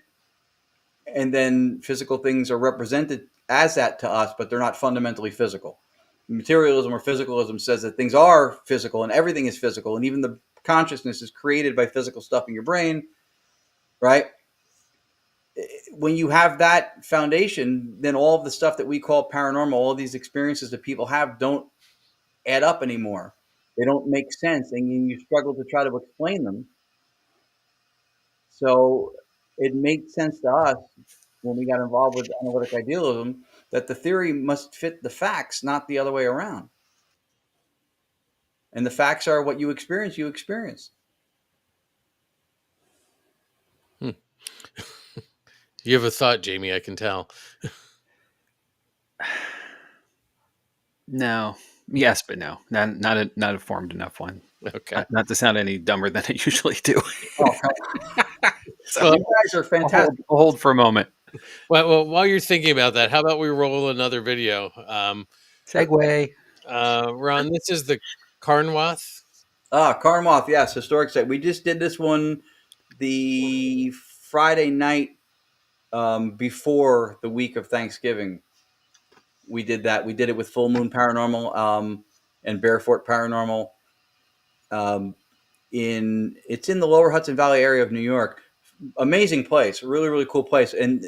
S4: and then physical things are represented as that to us, but they're not fundamentally physical. Materialism or physicalism says that things are physical and everything is physical, and even the consciousness is created by physical stuff in your brain, right? When you have that foundation, then all of the stuff that we call paranormal, all of these experiences that people have, don't add up anymore. They don't make sense, and you struggle to try to explain them. So it made sense to us when we got involved with analytic idealism that the theory must fit the facts, not the other way around. And the facts are what you experience, you experience.
S1: You have a thought, Jamie, I can tell.
S2: No. Yes, but no. Not a formed enough one.
S1: Okay.
S2: Not to sound any dumber than I usually do.
S4: So you guys are fantastic.
S2: I'll hold for a moment.
S1: Well, while you're thinking about that, how about we roll another video?
S2: Segue.
S1: Ron, this is the Carnwath.
S4: Carnwath, yes, historic site. We just did this one the Friday night before the week of Thanksgiving. We did that. We did it with Full Moon Paranormal and Bearfort Paranormal. It's in the Lower Hudson Valley area of New York. Amazing place, really, really cool place. And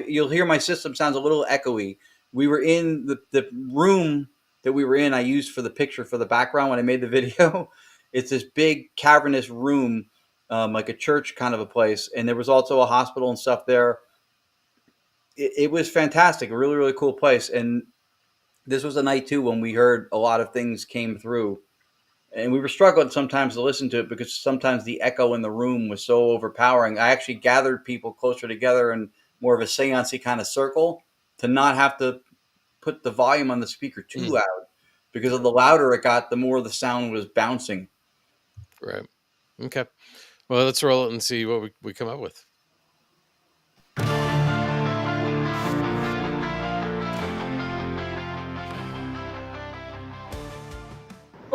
S4: you'll hear my system sounds a little echoey. We were in the room that we were in. I used for the picture for the background when I made the video. It's this big cavernous room, like a church kind of a place. And there was also a hospital and stuff there. It was fantastic, a really, really cool place. And this was a night too when we heard a lot of things came through. And we were struggling sometimes to listen to it because sometimes the echo in the room was so overpowering. I actually gathered people closer together in more of a seance-y kind of circle to not have to put the volume on the speaker too loud, because of the louder it got, the more the sound was bouncing.
S1: Right. Okay. Well, let's roll it and see what we come up with.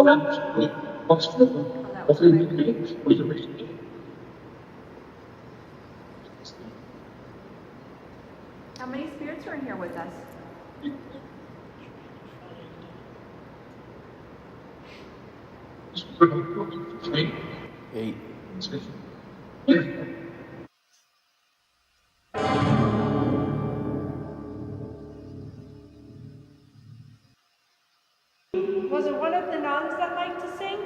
S10: How many spirits are in here with us?
S4: Eight.
S10: Was it one of the nuns that liked to sing?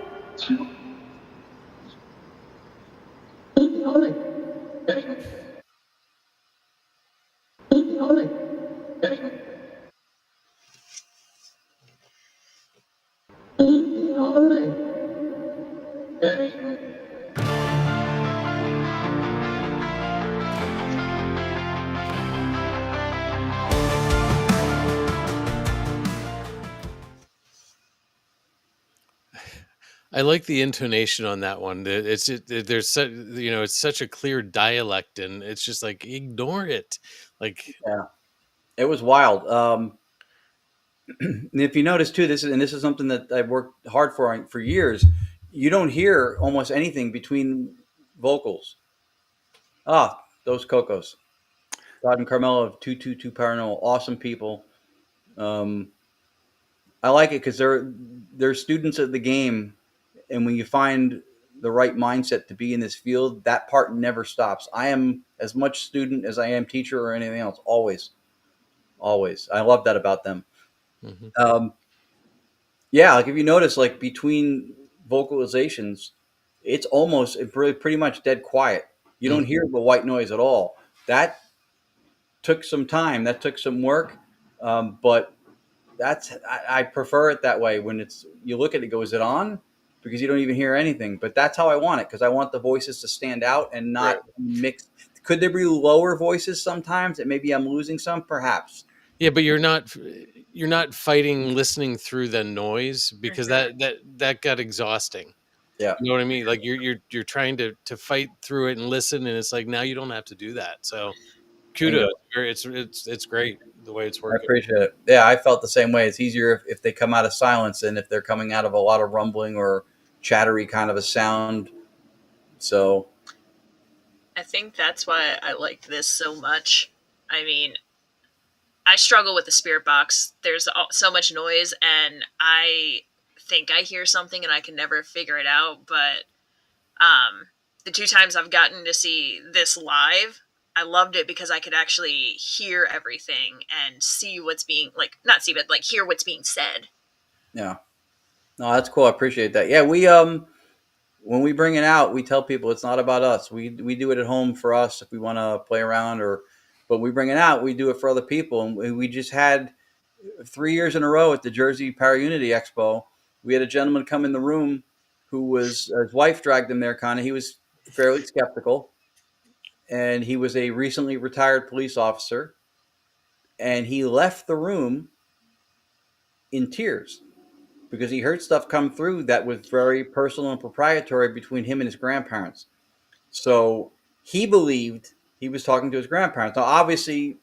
S1: I like the intonation on that one. There's such, it's such a clear dialect, and it's just like ignore it. Like,
S4: Yeah, it was wild. And if you notice too, this is something that I've worked hard for years. You don't hear almost anything between vocals. Ah, those Cocos, Todd and Carmelo of 222 Paranormal, awesome people. I like it because they're students of the game, and when you find the right mindset to be in this field, that part never stops. I am as much student as I am teacher or anything else. Always, always. I love that about them.
S1: mhm.
S4: Yeah, like if you notice, like between vocalizations, it's almost pretty much dead quiet. You don't hear the white noise at all. That took some time. That took some work, but I prefer it that way. When it's you look at it, go, is it on? Because you don't even hear anything. But that's how I want it because I want the voices to stand out and not mix. Could there be lower voices sometimes that maybe I'm losing some? Perhaps.
S1: Yeah, but you're not fighting listening through the noise, because that got exhausting.
S4: Yeah.
S1: You know what I mean? Like you're trying to fight through it and listen, and it's like now you don't have to do that. So kudos.
S4: Bingo.
S1: It's great the way it's
S4: I
S1: working.
S4: appreciate it. Yeah, I felt the same way. It's easier if they come out of silence than if they're coming out of a lot of rumbling or chattery kind of a sound. So
S3: I think that's why I like this so much. I mean, I struggle with the spirit box. There's so much noise, and I think I hear something, and I can never figure it out. But the 2 times I've gotten to see this live, I loved it because I could actually hear everything and see what's being, like, not see, but like hear what's being said.
S4: yeah, no, that's cool. I appreciate that. Yeah, we when we bring it out, we tell people it's not about us. We do it at home for us if we want to play around, but we bring it out, we do it for other people. And we just had 3 years in a row at the Jersey Para Unity Expo. We had a gentleman come in the room who was his wife dragged him there. Kind of, he was fairly skeptical, and he was a recently retired police officer, and he left the room in tears because he heard stuff come through that was very personal and proprietary between him and his grandparents. So he believed he was talking to his grandparents. Now, obviously,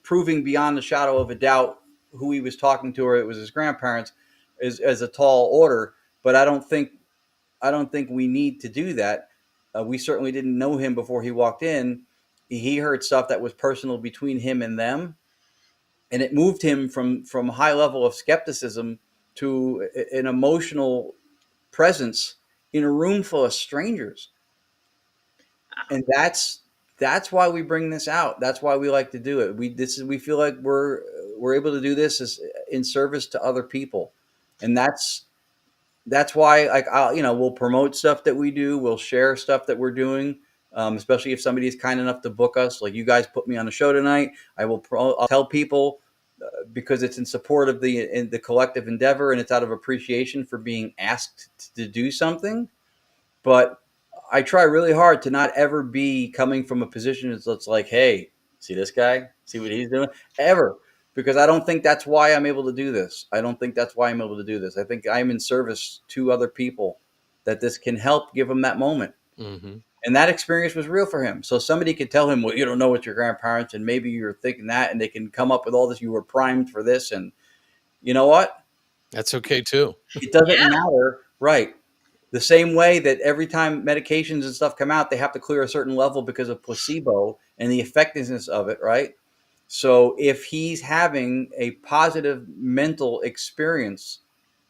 S4: proving beyond the shadow of a doubt who he was talking to or it was his grandparents is a tall order. But I don't think we need to do that. We certainly didn't know him before he walked in. He heard stuff that was personal between him and them, and it moved him from a high level of skepticism to an emotional presence in a room full of strangers. And that's why we bring this out. That's why we like to do it. We feel like we're able to do this as in service to other people, and that's why, like, we'll promote stuff that we do. We'll share stuff that we're doing, especially if somebody is kind enough to book us. Like you guys put me on the show tonight. I'll tell people because it's in support of the collective endeavor, and it's out of appreciation for being asked to do something. But I try really hard to not ever be coming from a position that's like, hey, see this guy? See what he's doing? Ever. Because I don't think that's why I'm able to do this. I don't think that's why I'm able to do this. I think I'm in service to other people that this can help give them that moment.
S1: Mm-hmm.
S4: And that experience was real for him. So somebody could tell him, well, you don't know what your grandparents, and maybe you're thinking that, and they can come up with all this. You were primed for this. And you know what?
S1: That's okay too.
S4: It doesn't
S3: Yeah.
S4: matter, right? The same way that every time medications and stuff come out, they have to clear a certain level because of placebo and the effectiveness of it, right? So if he's having a positive mental experience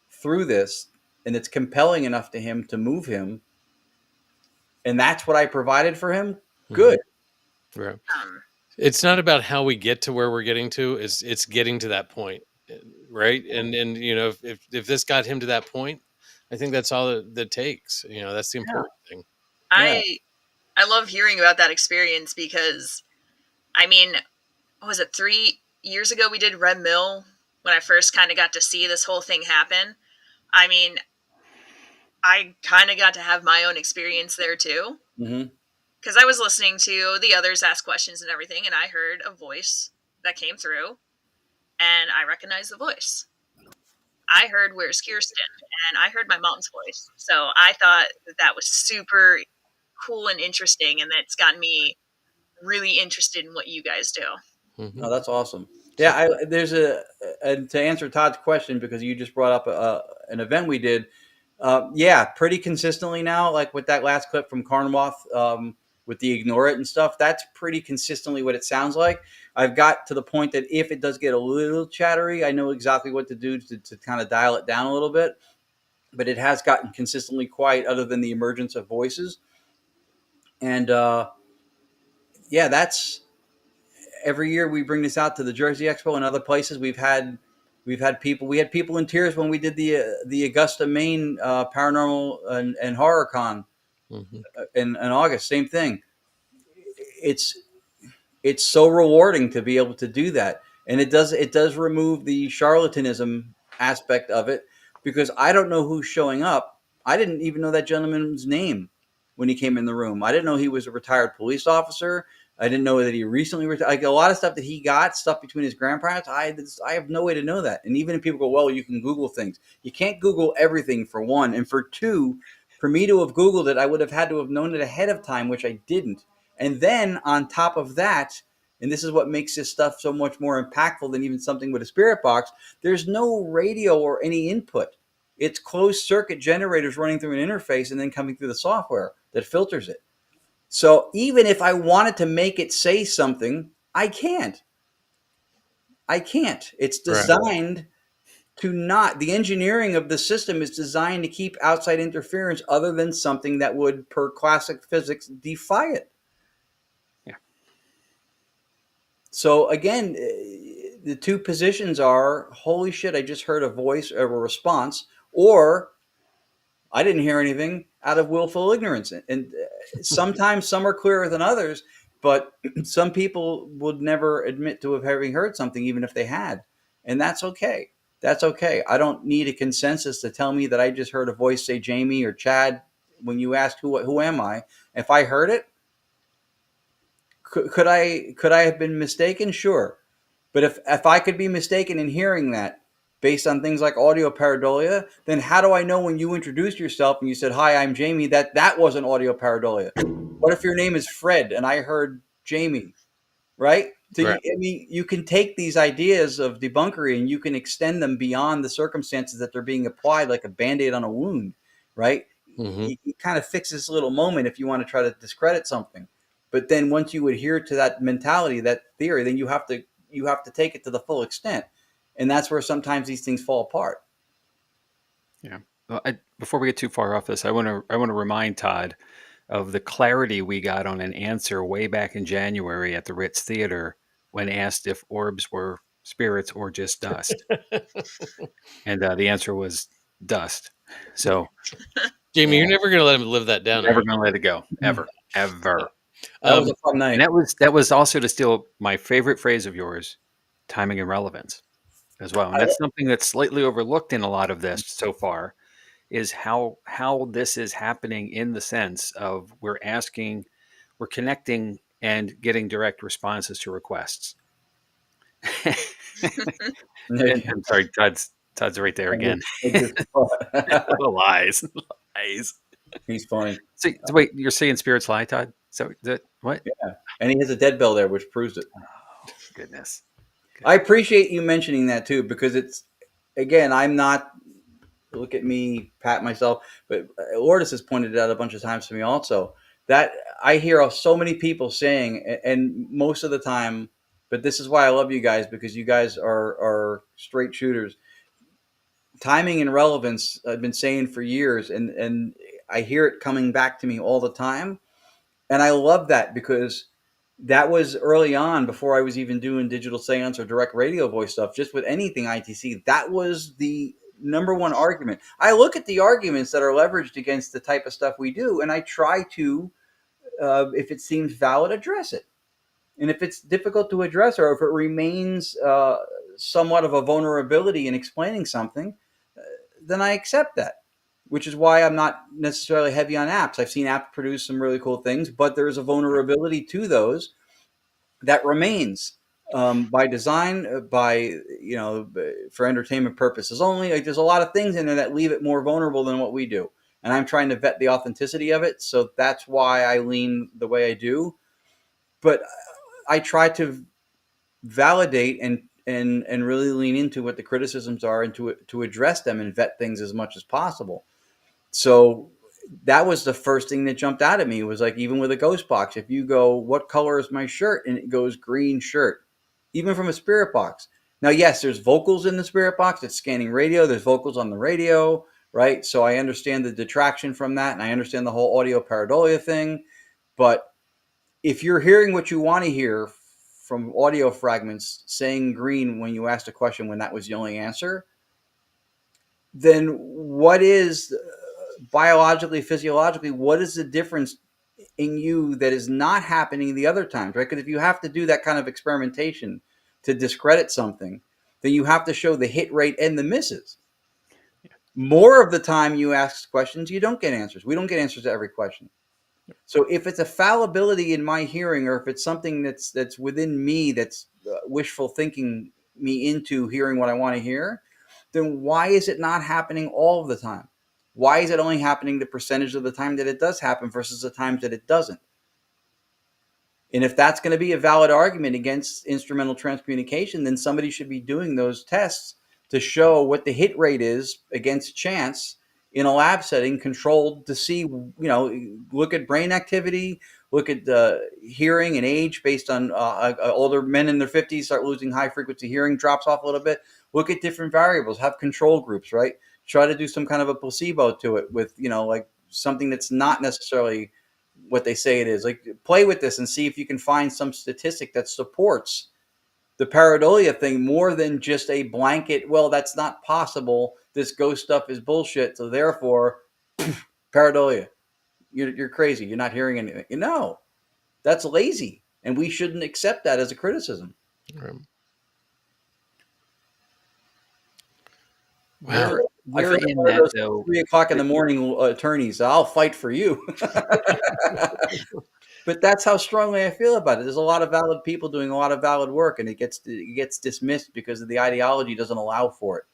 S4: through this and it's compelling enough to him to move him, and that's what I provided for him, good.
S1: Right.
S3: Um,
S1: It's not about how we get to where we're getting to. It's getting to that point, right? And if this got him to that point, I think that's all that takes. That's the important thing.
S4: Yeah.
S3: I love hearing about that experience because, I mean, what was it, 3 years ago we did Red Mill when I first kind of got to see this whole thing happen. I mean, I kind of got to have my own experience there too.
S4: Mm-hmm.
S3: Because I was listening to the others ask questions and everything, and I heard a voice that came through, and I recognized the voice. I heard "Where's Kirstin?" and I heard my mom's voice. So I thought that was super cool and interesting, and that's gotten me really interested in what you guys do.
S4: Oh, that's awesome. Yeah, there's to answer Todd's question, because you just brought up an event we did. Yeah, pretty consistently now, like with that last clip from Carnwath, with the ignore it and stuff, that's pretty consistently what it sounds like. I've got to the point that if it does get a little chattery, I know exactly what to do to kind of dial it down a little bit. But it has gotten consistently quiet, other than the emergence of voices. And yeah, that's every year we bring this out to the Jersey Expo and other places. We had people in tears when we did the Augusta, Maine paranormal and horror con in August. Same thing. It's so rewarding to be able to do that, and it does remove the charlatanism aspect of it, because I don't know who's showing up. I didn't even know that gentleman's name when he came in the room. I didn't know he was a retired police officer. I didn't know that he recently retired. Like a lot of stuff that he got, stuff between his grandparents, I have no way to know that. And even if people go, well, you can Google things. You can't Google everything, for one. And for two, for me to have Googled it, I would have had to have known it ahead of time, which I didn't. And then on top of that, and this is what makes this stuff so much more impactful than even something with a spirit box, there's no radio or any input. It's closed circuit generators running through an interface and then coming through the software that filters it. So even if I wanted to make it say something, I can't. It's designed to not. The engineering of the system is designed to keep outside interference other than something that would, per classic physics, defy it.
S2: Yeah.
S4: So again, the two positions are, holy shit, I just heard a voice or a response, or I didn't hear anything, out of willful ignorance. And sometimes some are clearer than others, but some people would never admit to having heard something, even if they had. And that's okay. That's okay. I don't need a consensus to tell me that I just heard a voice say Jamie or Chad when you asked who am I. If I heard it, could I have been mistaken? Sure. But if I could be mistaken in hearing that based on things like audio pareidolia, then how do I know when you introduced yourself and you said, hi, I'm Jamie, that wasn't audio pareidolia? What if your name is Fred and I heard Jamie, right? So
S1: Right.
S4: you can take these ideas of debunkery and you can extend them beyond the circumstances that they're being applied, like a Band-Aid on a wound, right? You kind of fix this little moment if you want to try to discredit something. But then once you adhere to that mentality, that theory, then you have to take it to the full extent. And that's where sometimes these things fall apart.
S2: Yeah. Well, before we get too far off this, I want to remind Todd of the clarity we got on an answer way back in January at the Ritz Theater when asked if orbs were spirits or just dust. And the answer was dust. So,
S1: Jamie, you're never going to let him live that down.
S2: Never going to let it go. Ever. Ever.
S4: That was a fun night.
S2: And that was also, to steal my favorite phrase of yours, timing and relevance as well. And that's something that's slightly overlooked in a lot of this so far, is how this is happening, in the sense of we're connecting and getting direct responses to requests. I'm sorry, Todd's right there again. Lies.
S4: He's funny.
S2: So wait, you're saying spirits lie, Todd? So what?
S4: Yeah, and he has a dead bell there, which proves it.
S2: Oh, goodness.
S4: I appreciate you mentioning that too, because again, I'm not, look at me, pat myself, but Lourdes has pointed it out a bunch of times to me also, that I hear so many people saying, and most of the time, but this is why I love you guys, because you guys are straight shooters. Timing and relevance, I've been saying for years, and I hear it coming back to me all the time. And I love that, because that was early on, before I was even doing digital seance or direct radio voice stuff, just with anything ITC. That was the number one argument. I look at the arguments that are leveraged against the type of stuff we do, and I try to, if it seems valid, address it. And if it's difficult to address, or if it remains somewhat of a vulnerability in explaining something, then I accept that, which is why I'm not necessarily heavy on apps. I've seen apps produce some really cool things, but there is a vulnerability to those that remains, by design, by, for entertainment purposes only. Like, there's a lot of things in there that leave it more vulnerable than what we do, and I'm trying to vet the authenticity of it. So that's why I lean the way I do. But I try to validate and really lean into what the criticisms are, and to address them and vet things as much as possible. So that was the first thing that jumped out at me, was like, even with a ghost box, if you go, what color is my shirt? And it goes green shirt, even from a spirit box. Now, yes, there's vocals in the spirit box. It's scanning radio. There's vocals on the radio, right? So I understand the detraction from that, and I understand the whole audio pareidolia thing. But if you're hearing what you want to hear from audio fragments saying green when you asked a question when that was the only answer, then what is, biologically, physiologically, what is the difference in you that is not happening the other times, right? Because if you have to do that kind of experimentation to discredit something, then you have to show the hit rate and the misses. More of the time you ask questions, you don't get answers. We don't get answers to every question. So if it's a fallibility in my hearing, or if it's something that's within me, that's wishful thinking me into hearing what I want to hear, then why is it not happening all of the time? Why is it only happening the percentage of the time that it does happen versus the times that it doesn't? And if that's going to be a valid argument against instrumental transcommunication, then somebody should be doing those tests to show what the hit rate is against chance in a lab setting, controlled, to see, look at brain activity, look at hearing and age based on older men in their 50s start losing high frequency hearing, drops off a little bit. Look at different variables, have control groups, right? Try to do some kind of a placebo to it with, like something that's not necessarily what they say it is. Like, play with this and see if you can find some statistic that supports the pareidolia thing more than just a blanket, well, that's not possible, this ghost stuff is bullshit, so therefore pareidolia, you're crazy, you're not hearing anything. No, that's lazy, and we shouldn't accept that as a criticism.
S1: Wow.
S2: We're in that, though.
S4: 3:00 in the morning attorneys, I'll fight for you. But that's how strongly I feel about it. There's a lot of valid people doing a lot of valid work, and it gets dismissed because of the ideology doesn't allow for it.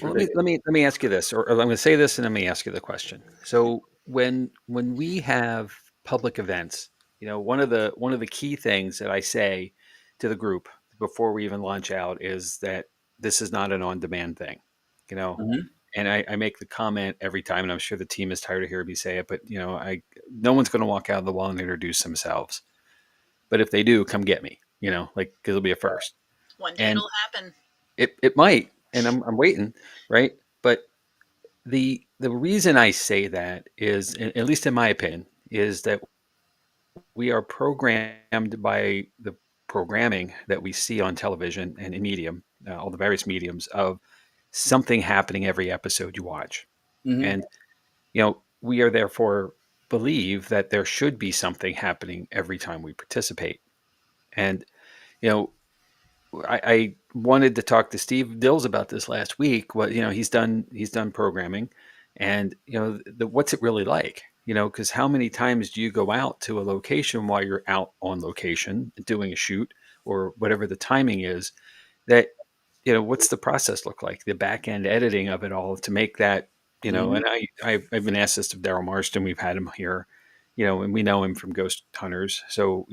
S2: Well, let me ask you this, or I'm going to say this, and let me ask you the question. So when we have public events, one of the key things that I say to the group before we even launch out is that this is not an on-demand thing,
S4: Mm-hmm.
S2: And I make the comment every time, and I'm sure the team is tired of hearing me say it, but no one's going to walk out of the wall and introduce themselves. But if they do, come get me, because it'll be a first.
S3: One day it'll happen.
S2: It might, and I'm waiting, right? But the reason I say that is, at least in my opinion, is that we are programmed by the programming that we see on television and in medium, all the various mediums, of something happening every episode you watch.
S4: Mm-hmm.
S2: And we are therefore believe that there should be something happening every time we participate. And I wanted to talk to Steve Dills about this last week. What he's done programming, and what's it really like? Because how many times do you go out to a location while you're out on location doing a shoot or whatever the timing is? That what's the process look like? The back end editing of it all to make that
S4: Mm-hmm.
S2: And I've been asked this of Daryl Marston. We've had him here, and we know him from Ghost Hunters. So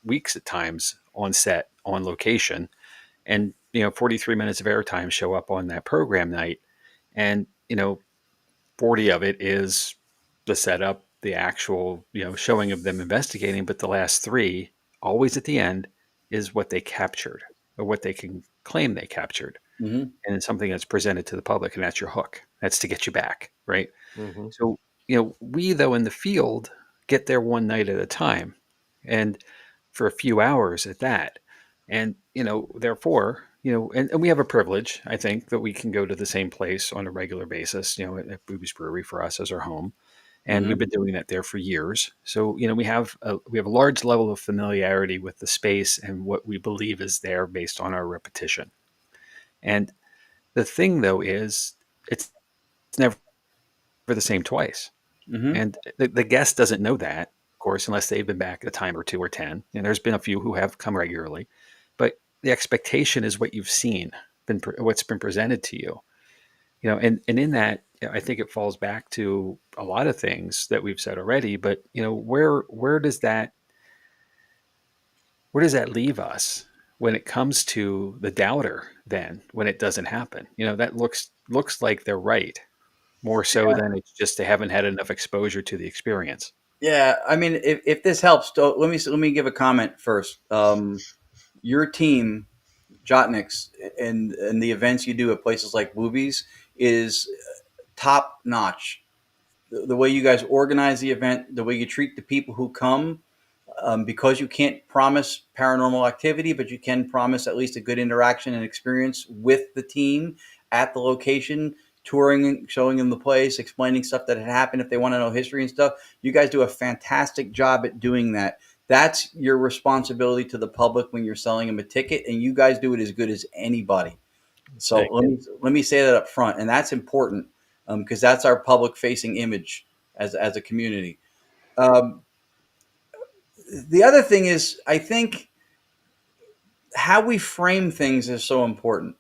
S2: weeks at times on set, on location. And 43 minutes of airtime show up on that program night, and 40 of it is the setup, the actual showing of them investigating, but the last 3, always at the end, is what they captured or what they can claim they captured.
S4: Mm-hmm.
S2: And it's something that's presented to the public, and that's your hook. That's to get you back, right?
S1: Mm-hmm.
S2: So we, though, in the field get there one night at a time, and for a few hours at that. And therefore, and we have a privilege, I think, that we can go to the same place on a regular basis, at Booby's Brewery for us as our home. And we've been doing that there for years. So we have a large level of familiarity with the space and what we believe is there based on our repetition. And the thing, though, is it's never the same twice.
S4: Mm-hmm.
S2: And the guest doesn't know that, of course, unless they've been back a time or 2 or 10. And there's been a few who have come regularly. But the expectation is what you've seen, what's been presented to you. And in that, I think it falls back to a lot of things that we've said already. But where does that leave us when it comes to the doubter? Then, when it doesn't happen, that looks like they're right, more so than it's just they haven't had enough exposure to the experience.
S4: Yeah, I mean, if this helps, let me give a comment first. Your team, Jott-Nyx, and the events you do at places like Boobies is top notch. The way you guys organize the event, the way you treat the people who come, because you can't promise paranormal activity, but you can promise at least a good interaction and experience with the team at the location, touring, showing them the place, explaining stuff that had happened if they want to know history and stuff. You guys do a fantastic job at doing that. That's your responsibility to the public when you're selling them a ticket, and you guys do it as good as anybody. So let me say that up front, and that's important because that's our public-facing image as a community. The other thing is, I think how we frame things is so important,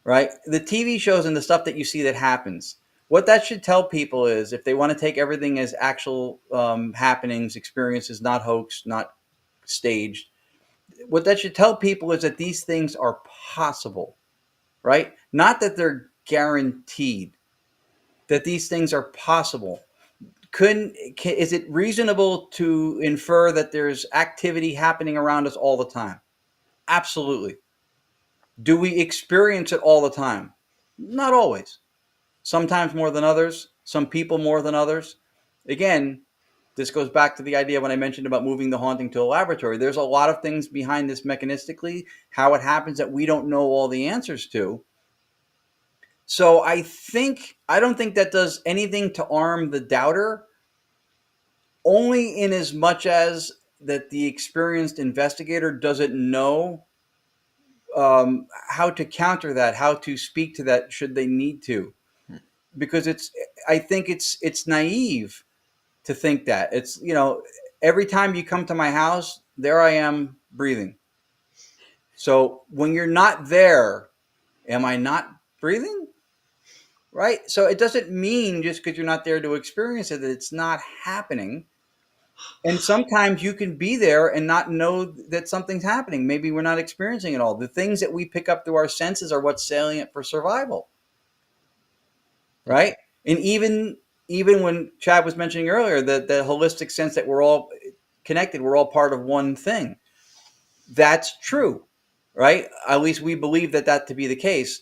S4: right? The TV shows and the stuff that you see that happens, what that should tell people is if they want to take everything as actual happenings, experiences, not hoax, not staged, what that should tell people is that these things are possible, right? Not that they're guaranteed, that these things are possible. Is it reasonable to infer that there's activity happening around us all the time? Absolutely. Do we experience it all the time? Not always. Sometimes more than others. Some people more than others. Again, this goes back to the idea when I mentioned about moving the haunting to a laboratory. There's a lot of things behind this mechanistically, how it happens that we don't know all the answers to. So I don't think that does anything to arm the doubter, only in as much as that the experienced investigator doesn't know how to counter that, how to speak to that should they need to, because I think it's naive to think that it's, every time you come to my house, there I am breathing. So when you're not there, am I not breathing? Right? So it doesn't mean just because you're not there to experience it that it's not happening. And sometimes you can be there and not know that something's happening. Maybe we're not experiencing it all. The things that we pick up through our senses are what's salient for survival. Right? And even when Chad was mentioning earlier, the holistic sense that we're all connected, we're all part of one thing. That's true. Right? At least we believe that to be the case.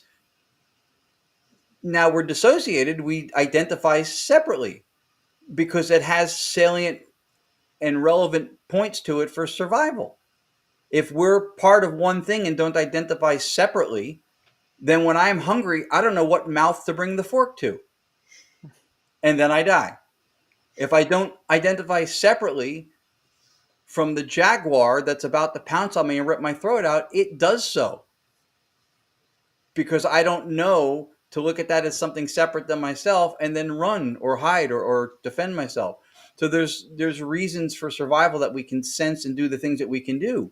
S4: Now we're dissociated. We identify separately because it has salient and relevant points to it for survival. If we're part of one thing and don't identify separately, then when I'm hungry, I don't know what mouth to bring the fork to. And then I die. If I don't identify separately from the jaguar that's about to pounce on me and rip my throat out, it does so. Because I don't know to look at that as something separate than myself and then run or hide or defend myself. So there's reasons for survival that we can sense and do the things that we can do.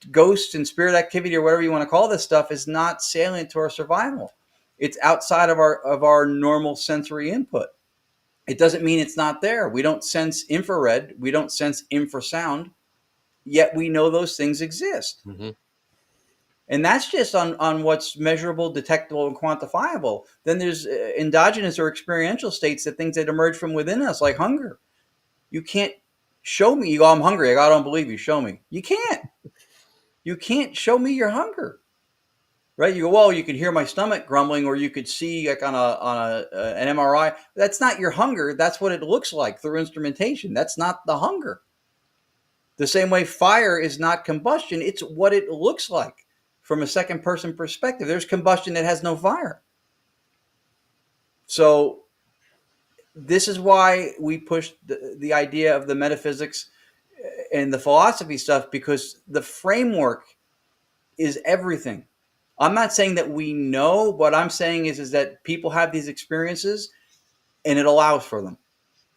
S4: Ghosts and spirit activity or whatever you want to call this stuff is not salient to our survival. It's outside of our normal sensory input. It doesn't mean it's not there. We don't sense infrared. We don't sense infrasound. Yet we know those things exist.
S1: Mm-hmm.
S4: And that's just on what's measurable, detectable, and quantifiable. Then there's endogenous or experiential states, that things that emerge from within us, like hunger. You can't show me, you go, I'm hungry. I don't believe you. Show me. You can't. You can't show me your hunger. Right? You go, well, you could hear my stomach grumbling, or you could see like on an MRI. That's not your hunger. That's what it looks like through instrumentation. That's not the hunger. The same way fire is not combustion. It's what it looks like from a second person perspective. There's combustion that has no fire. So this is why we push the idea of the metaphysics and the philosophy stuff, because the framework is everything. I'm not saying that we know. What I'm saying is that people have these experiences, and it allows for them.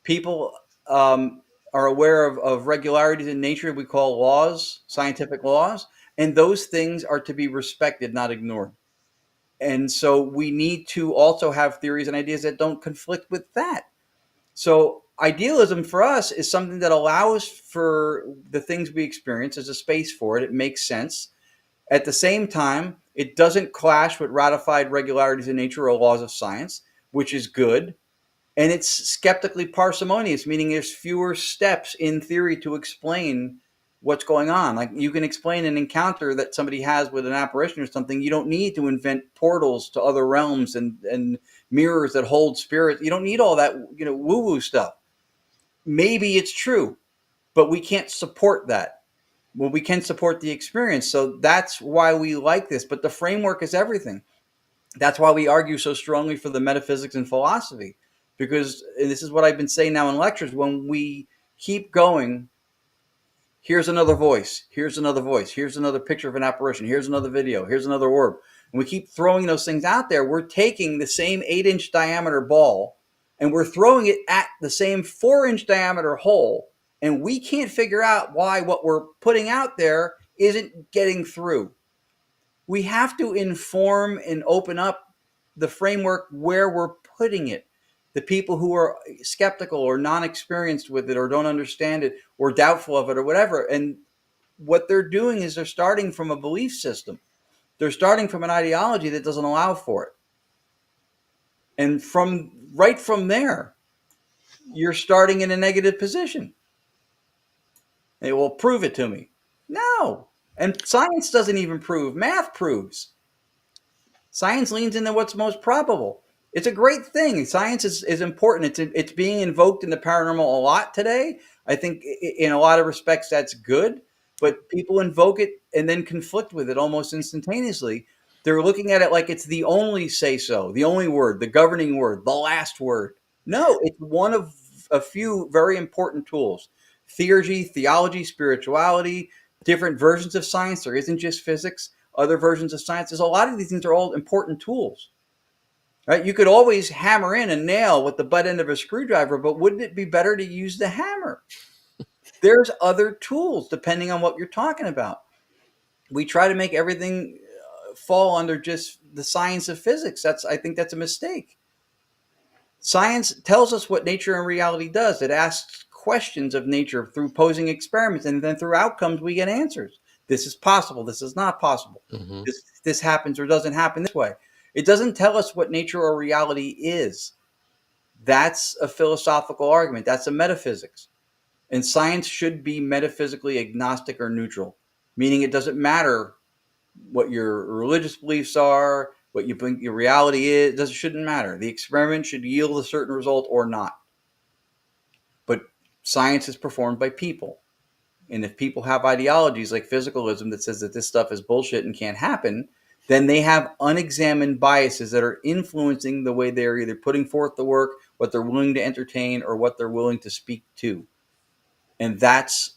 S4: People are aware of regularities in nature we call laws, scientific laws, and those things are to be respected, not ignored. And so we need to also have theories and ideas that don't conflict with that. So idealism for us is something that allows for the things we experience as a space for it. It makes sense. At the same time, it doesn't clash with ratified regularities in nature or laws of science, which is good. And it's skeptically parsimonious, meaning there's fewer steps in theory to explain what's going on. Like, you can explain an encounter that somebody has with an apparition or something. You don't need to invent portals to other realms and mirrors that hold spirits. You don't need all that, woo-woo stuff. Maybe it's true, but we can't support that. Well, we can support the experience. So that's why we like this. But the framework is everything. That's why we argue so strongly for the metaphysics and philosophy, because this is what I've been saying now in lectures. When we keep going, here's another voice, here's another voice, here's another picture of an apparition, here's another video, here's another orb, and we keep throwing those things out there, we're taking the same 8-inch diameter ball and we're throwing it at the same 4-inch diameter hole, and we can't figure out why what we're putting out there isn't getting through. We have to inform and open up the framework where we're putting it. The people who are skeptical or non-experienced with it or don't understand it or doubtful of it or whatever. And what they're doing is they're starting from a belief system. They're starting from an ideology that doesn't allow for it. And right from there, you're starting in a negative position. They will prove it to me. No. And science doesn't even prove. Math proves. Science leans into what's most probable. It's a great thing. Science is important. It's being invoked in the paranormal a lot today. I think in a lot of respects that's good, but people invoke it and then conflict with it almost instantaneously. They're looking at it like it's the only say-so, the only word, the governing word, the last word. No, it's one of a few very important tools. Theology, spirituality, different versions of science. There isn't just physics. Other versions of science. There's a lot of these things are all important tools, right? You could always hammer in a nail with the butt end of a screwdriver, but wouldn't it be better to use the hammer? There's other tools depending on what you're talking about. We try to make everything fall under just the science of physics. I think that's a mistake. Science tells us what nature and reality does. It asks questions of nature through posing experiments, and then through outcomes we get answers. This is possible. This is not possible.
S1: Mm-hmm.
S4: This happens or doesn't happen this way. It doesn't tell us what nature or reality is. That's a philosophical argument. That's a metaphysics. And science should be metaphysically agnostic or neutral, meaning it doesn't matter what your religious beliefs are, what you think your reality is. It shouldn't matter. The experiment should yield a certain result or not. But science is performed by people. And if people have ideologies like physicalism that says that this stuff is bullshit and can't happen, then they have unexamined biases that are influencing the way they're either putting forth the work, what they're willing to entertain, or what they're willing to speak to. And that's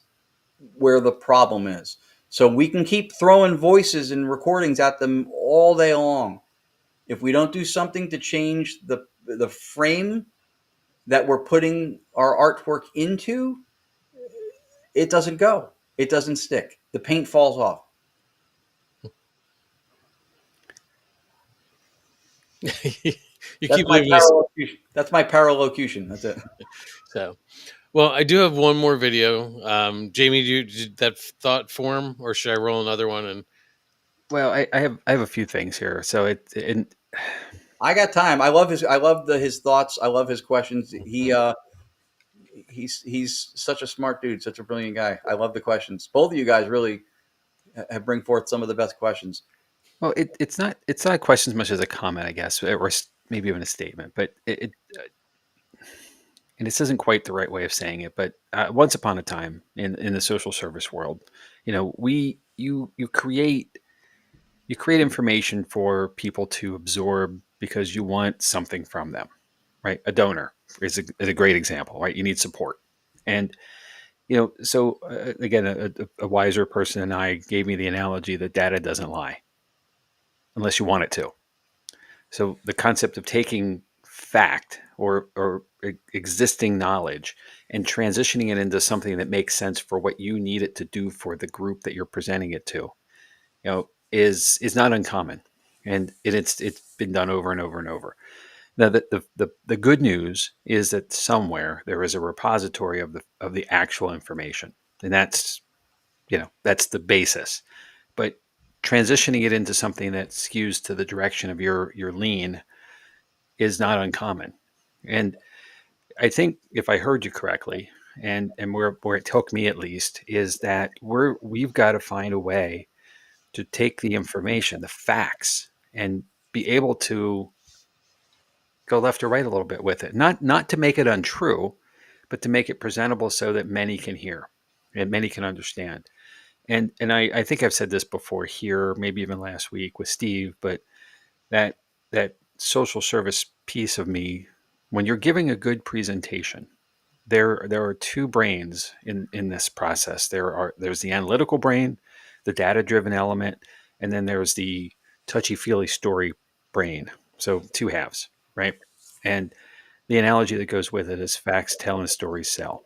S4: where the problem is. So we can keep throwing voices and recordings at them all day long. If we don't do something to change the frame that we're putting our artwork into, it doesn't go. It doesn't stick. The paint falls off.
S1: You keep leaving us.
S4: That's my paralocution. That's it.
S1: So, well, I do have one more video. Jamie, did that thought form, or should I roll another one? And
S2: Well, I have a few things here. So
S4: I got time. I love his thoughts. I love his questions. He's such a smart dude, such a brilliant guy. I love the questions. Both of you guys really have bring forth some of the best questions.
S2: well, it's not a question as much as a comment, I guess, or maybe even a statement. But and this isn't quite the right way of saying it, but once upon a time in the social service world, you create information for people to absorb because you want something from them, right? A donor is a great example, right? You need support, and so again, a wiser person than I gave me the analogy that data doesn't lie unless you want it to. So the concept of taking fact or existing knowledge and transitioning it into something that makes sense for what you need it to do for the group that you're presenting it to, is not uncommon, and it's been done over and over and over. Now, the good news is that somewhere there is a repository of the actual information, and that's the basis. But transitioning it into something that skews to the direction of your lean is not uncommon. And I think if I heard you correctly, and where it took me at least, is that we've got to find a way to take the information, the facts, and be able to go left or right a little bit with it. Not to make it untrue, but to make it presentable so that many can hear and many can understand. And I think I've said this before here, maybe even last week with Steve, but that social service piece of me, when you're giving a good presentation, there are two brains in this process. There's the analytical brain, the data driven element, and then there's the touchy feely story brain. So two halves, right? And the analogy that goes with it is facts tell and stories sell.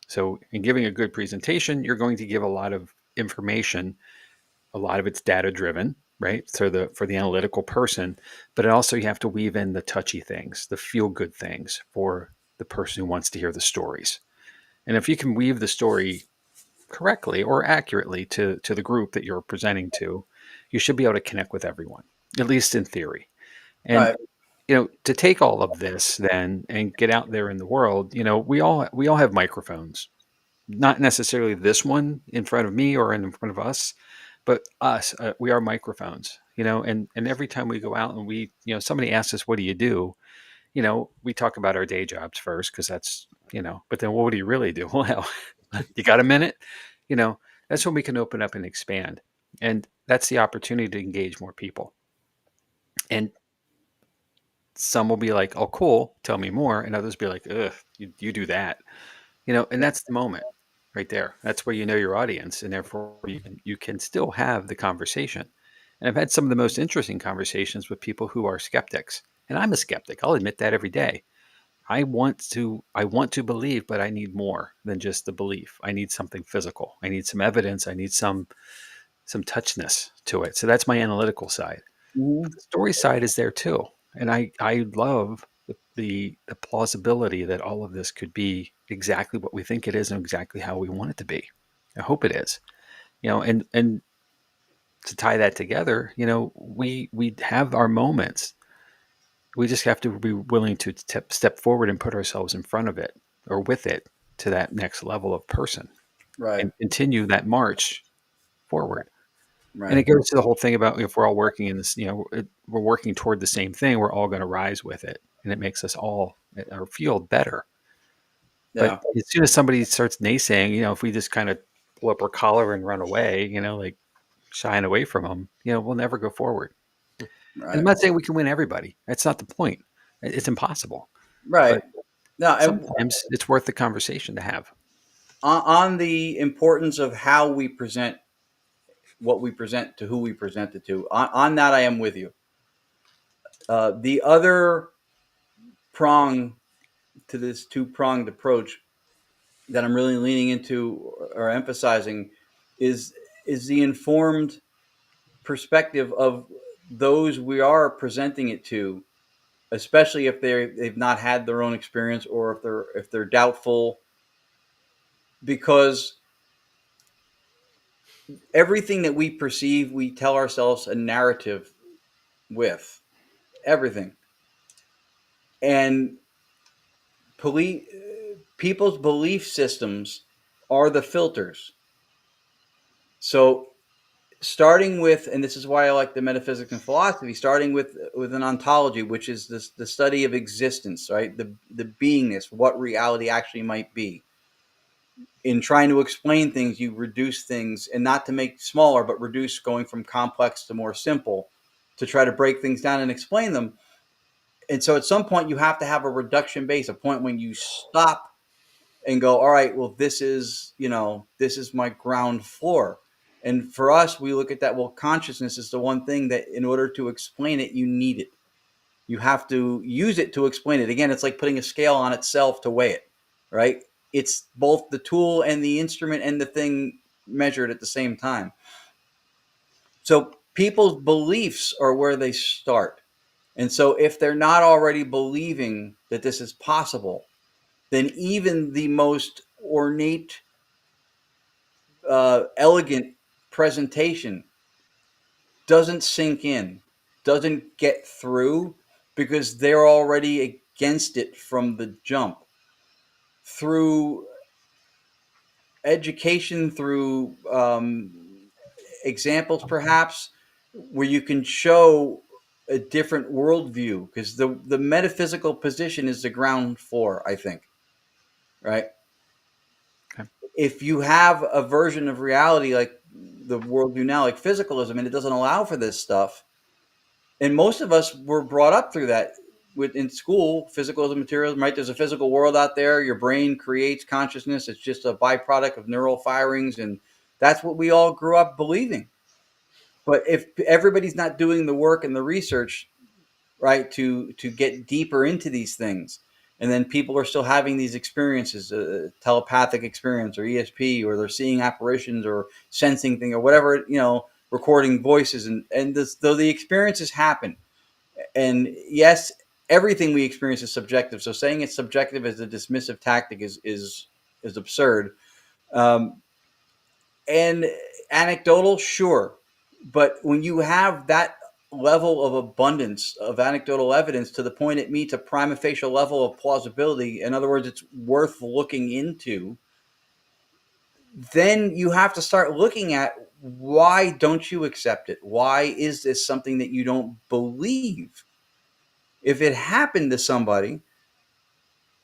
S2: So in giving a good presentation, you're going to give a lot of information. A lot of it's data driven, right? So for the analytical person, but also you have to weave in the touchy things, the feel good things for the person who wants to hear the stories. And if you can weave the story correctly or accurately to the group that you're presenting to, you should be able to connect with everyone, at least in theory. And
S4: Right.
S2: to take all of this then and get out there in the world, we all have microphones. Not necessarily this one in front of me or in front of us, but us. We are microphones, and every time we go out and somebody asks us, "What do you do?" We talk about our day jobs first because that's, but then what do you really do? Well, you got a minute? You know, that's when we can open up and expand. And that's the opportunity to engage more people. And some will be like, oh, cool, tell me more. And others be like, ugh, you do that. And that's the moment right there. That's where you know your audience. And therefore you can still have the conversation. And I've had some of the most interesting conversations with people who are skeptics. And I'm a skeptic. I'll admit that every day. I want to believe, but I need more than just the belief. I need something physical. I need some evidence. I need some touchness to it. So that's my analytical side. But
S4: Mhm.
S2: the story side is there too. And I love the plausibility that all of this could be exactly what we think it is and exactly how we want it to be. I hope it is. And to tie that together, we have our moments. We just have to be willing to step forward and put ourselves in front of it or with it to that next level of person
S4: Right.
S2: and continue that march forward. And it
S4: Right.
S2: goes to the whole thing about if we're all working in this, we're working toward the same thing, we're all going to rise with it. And it makes us all our field better. But
S4: Yeah.
S2: as soon as somebody starts naysaying, if we just kind of pull up our collar and run away, like shying away from them, we'll never go forward. And I'm
S4: Right.
S2: not saying we can win everybody. That's not the point. It's impossible.
S4: Right.
S2: But
S4: Now, and
S2: sometimes it's worth the conversation to have.
S4: on the importance of how we present what we present to who we present it to, on that, I am with you. The other prong to this two-pronged approach that I'm really leaning into or emphasizing is the informed perspective of those we are presenting it to, especially if they've not had their own experience or if they're doubtful, because everything that we perceive, we tell ourselves a narrative with everything. And people's belief systems are the filters. So starting with, and this is why I like the metaphysics and philosophy, starting with an ontology, which is the study of existence, right? The beingness, what reality actually might be. In trying to explain things, you reduce things, and not to make smaller, but reduce, going from complex to more simple, to try to break things down and explain them. And so at some point you have to have a reduction base, a point when you stop and go, all right, well, this is my ground floor. And for us, we look at that, well, consciousness is the one thing that in order to explain it, you need it. You have to use it to explain it. Again, it's like putting a scale on itself to weigh it, right? It's both the tool and the instrument and the thing measured at the same time. So people's beliefs are where they start. And so if they're not already believing that this is possible, then even the most ornate, elegant presentation doesn't sink in, doesn't get through, because they're already against it from the jump. Through education, through examples perhaps, where you can show a different worldview, because the metaphysical position is the ground floor, I think, right?
S2: Okay.
S4: If you have a version of reality like the worldview now, like physicalism, and it doesn't allow for this stuff, and most of us were brought up through that in school, physicalism, materialism, right? There's a physical world out there. Your brain creates consciousness. It's just a byproduct of neural firings, and that's what we all grew up believing. But if everybody's not doing the work and the research, right, to get deeper into these things, and then people are still having these experiences, telepathic experience or ESP, or they're seeing apparitions or sensing thing or whatever, recording voices, and though the experiences happen, and yes, everything we experience is subjective. So saying it's subjective as a dismissive tactic is absurd. And anecdotal, sure, but when you have that level of abundance of anecdotal evidence to the point it meets a prima facie level of plausibility, in other words, it's worth looking into, then you have to start looking at, why don't you accept it? Why is this something that you don't believe? If it happened to somebody,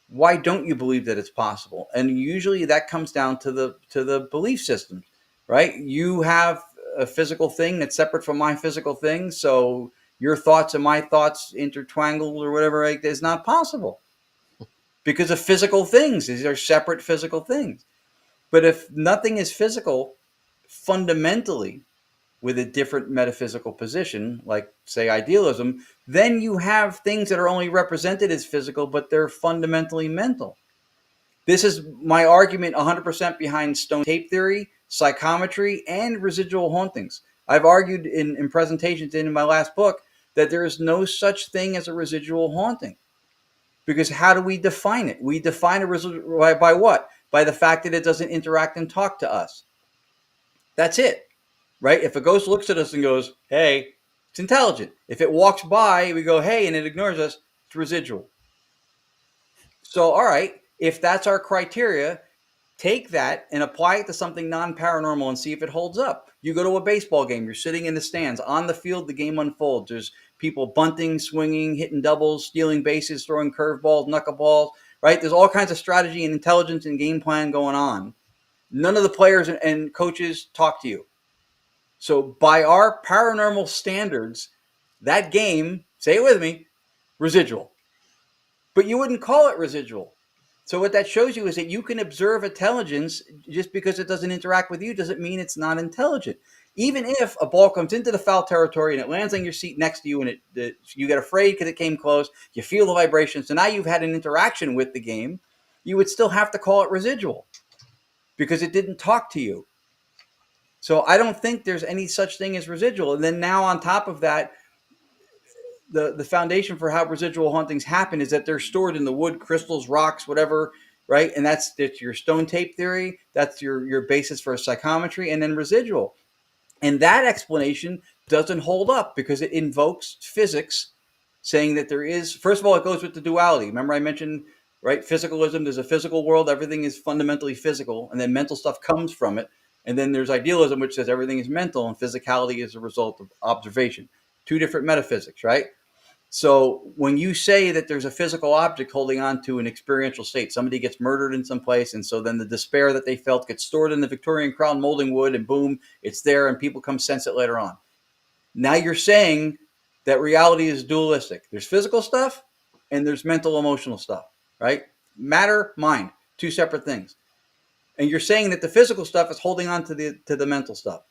S4: why don't you believe that it's possible? And usually that comes down to the belief system, right? You have a physical thing that's separate from my physical thing, so your thoughts and my thoughts intertwangled or whatever, like, is not possible because of physical things. These are separate physical things. But if nothing is physical fundamentally, with a different metaphysical position, like, say, idealism, then you have things that are only represented as physical, but they're fundamentally mental. This is my argument 100% behind stone tape theory, psychometry, and residual hauntings. I've argued in presentations and in my last book that there is no such thing as a residual haunting. Because how do we define it? We define a residual by what? By the fact that it doesn't interact and talk to us. That's it. Right? If a ghost looks at us and goes, hey, it's intelligent. If it walks by, we go, hey, and it ignores us, it's residual. So, all right, if that's our criteria, take that and apply it to something non-paranormal and see if it holds up. You go to a baseball game, you're sitting in the stands. On the field, the game unfolds. There's people bunting, swinging, hitting doubles, stealing bases, throwing curveballs, knuckleballs, right? There's all kinds of strategy and intelligence and game plan going on. None of the players and coaches talk to you. So by our paranormal standards, that game, say it with me, residual. But you wouldn't call it residual. So what that shows you is that you can observe intelligence. Just because it doesn't interact with you doesn't mean it's not intelligent. Even if a ball comes into the foul territory and it lands on your seat next to you, and you get afraid because it came close, you feel the vibration, so now you've had an interaction with the game, you would still have to call it residual because it didn't talk to you. So I don't think there's any such thing as residual. And then now on top of that, the foundation for how residual hauntings happen is that they're stored in the wood, crystals, rocks, whatever, right? And that's your stone tape theory. That's your basis for psychometry, and then residual. And that explanation doesn't hold up because it invokes physics, saying that there is, first of all, it goes with the duality. Remember I mentioned, right, physicalism, there's a physical world, everything is fundamentally physical, and then mental stuff comes from it. And then there's idealism, which says everything is mental and physicality is a result of observation. Two different metaphysics, right? So when you say that there's a physical object holding on to an experiential state, somebody gets murdered in some place, and so then the despair that they felt gets stored in the Victorian crown molding wood, and boom, it's there, and people come sense it later on. Now you're saying that reality is dualistic. There's physical stuff, and there's mental, emotional stuff, right? Matter, mind, two separate things. And you're saying that the physical stuff is holding on to the mental stuff.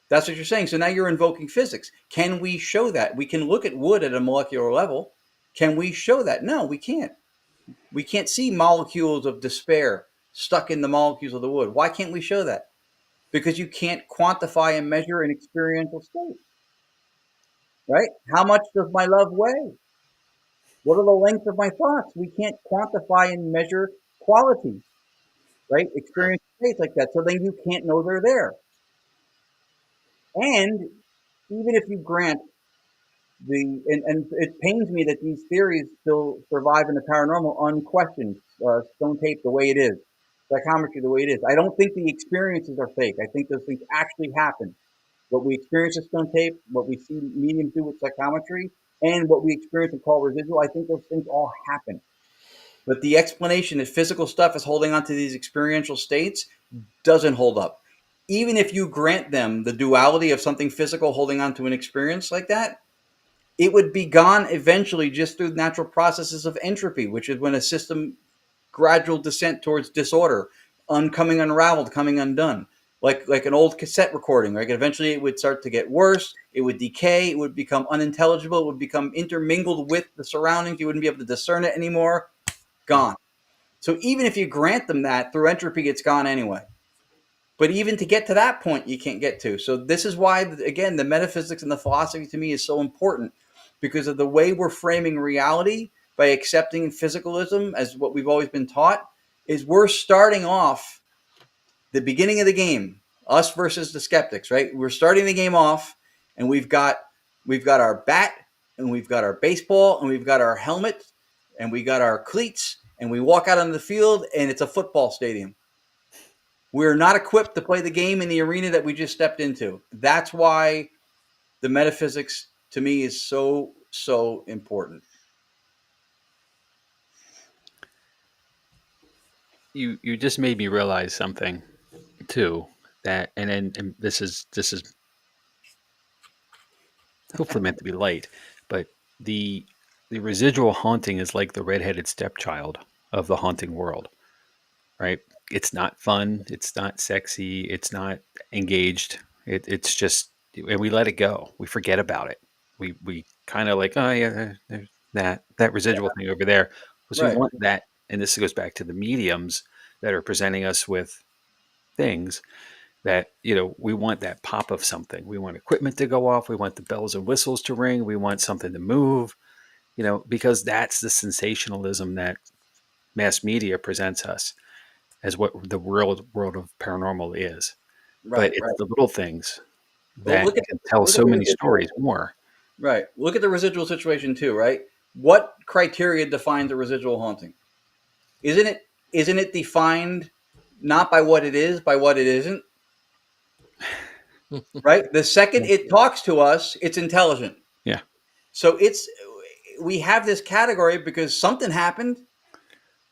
S4: That's what you're saying. So now you're invoking physics. Can we show that? We can look at wood at a molecular level. Can we show that? No, we can't. We can't see molecules of despair stuck in the molecules of the wood. Why can't we show that? Because you can't quantify and measure an experiential state, right? How much does my love weigh? What are the length of my thoughts? We can't quantify and measure qualities, right? Experiential states like that. So then you can't know they're there. And even if you grant and it pains me that these theories still survive in the paranormal unquestioned, stone tape the way it is, psychometry the way it is. I don't think the experiences are fake. I think those things actually happen. What we experience with stone tape, what we see mediums do with psychometry, and what we experience and call residual, I think those things all happen. But the explanation that physical stuff is holding on to these experiential states doesn't hold up. Even if you grant them the duality of something physical holding on to an experience like that, it would be gone eventually just through natural processes of entropy, which is when a system gradual descent towards disorder, coming unraveled, coming undone, like an old cassette recording. Right? Eventually, it would start to get worse. It would decay. It would become unintelligible. It would become intermingled with the surroundings. You wouldn't be able to discern it anymore. Gone. So even if you grant them that through entropy, it's gone anyway. But even to get to that point, you can't get to. So this is why, again, the metaphysics and the philosophy to me is so important, because of the way we're framing reality by accepting physicalism as what we've always been taught, is we're starting off the beginning of the game, us versus the skeptics, right? We're starting the game off, and we've got our bat, and we've got our baseball, and we've got our helmet, and we got our cleats, and we walk out onto the field, and it's a football stadium. We're not equipped to play the game in the arena that we just stepped into. That's why the metaphysics to me is so, so important.
S2: You just made me realize something too, that and this is hopefully meant to be light, but the residual haunting is like the redheaded stepchild of the haunting world, right? It's not fun, it's not sexy, it's not engaged. It's just, and we let it go. We forget about it. We kind of like, oh yeah, there's that residual thing over there. So we
S4: Right.
S2: want that, and this goes back to the mediums that are presenting us with things that, we want that pop of something. We want equipment to go off. We want the bells and whistles to ring. We want something to move, because that's the sensationalism that mass media presents us as what the world of paranormal is.
S4: Right.
S2: But it's
S4: Right.
S2: the little things
S4: Well,
S2: that can tell so many stories more.
S4: Right. Look at the residual situation too, right? What criteria defines a residual haunting? Isn't it defined not by what it is, by what it isn't? Right? The second it talks to us, it's intelligent.
S2: Yeah.
S4: So we have this category because something happened.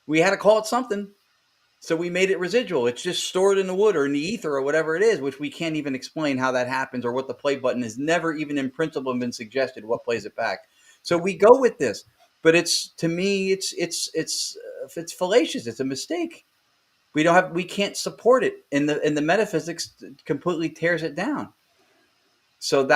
S4: We had to call it something. So we made it residual. It's just stored in the wood or in the ether or whatever it is, which we can't even explain how that happens or what the play button is. Never even in principle been suggested what plays it back. So we go with this, but to me, it's fallacious. It's a mistake. We can't support it, and the metaphysics completely tears it down. So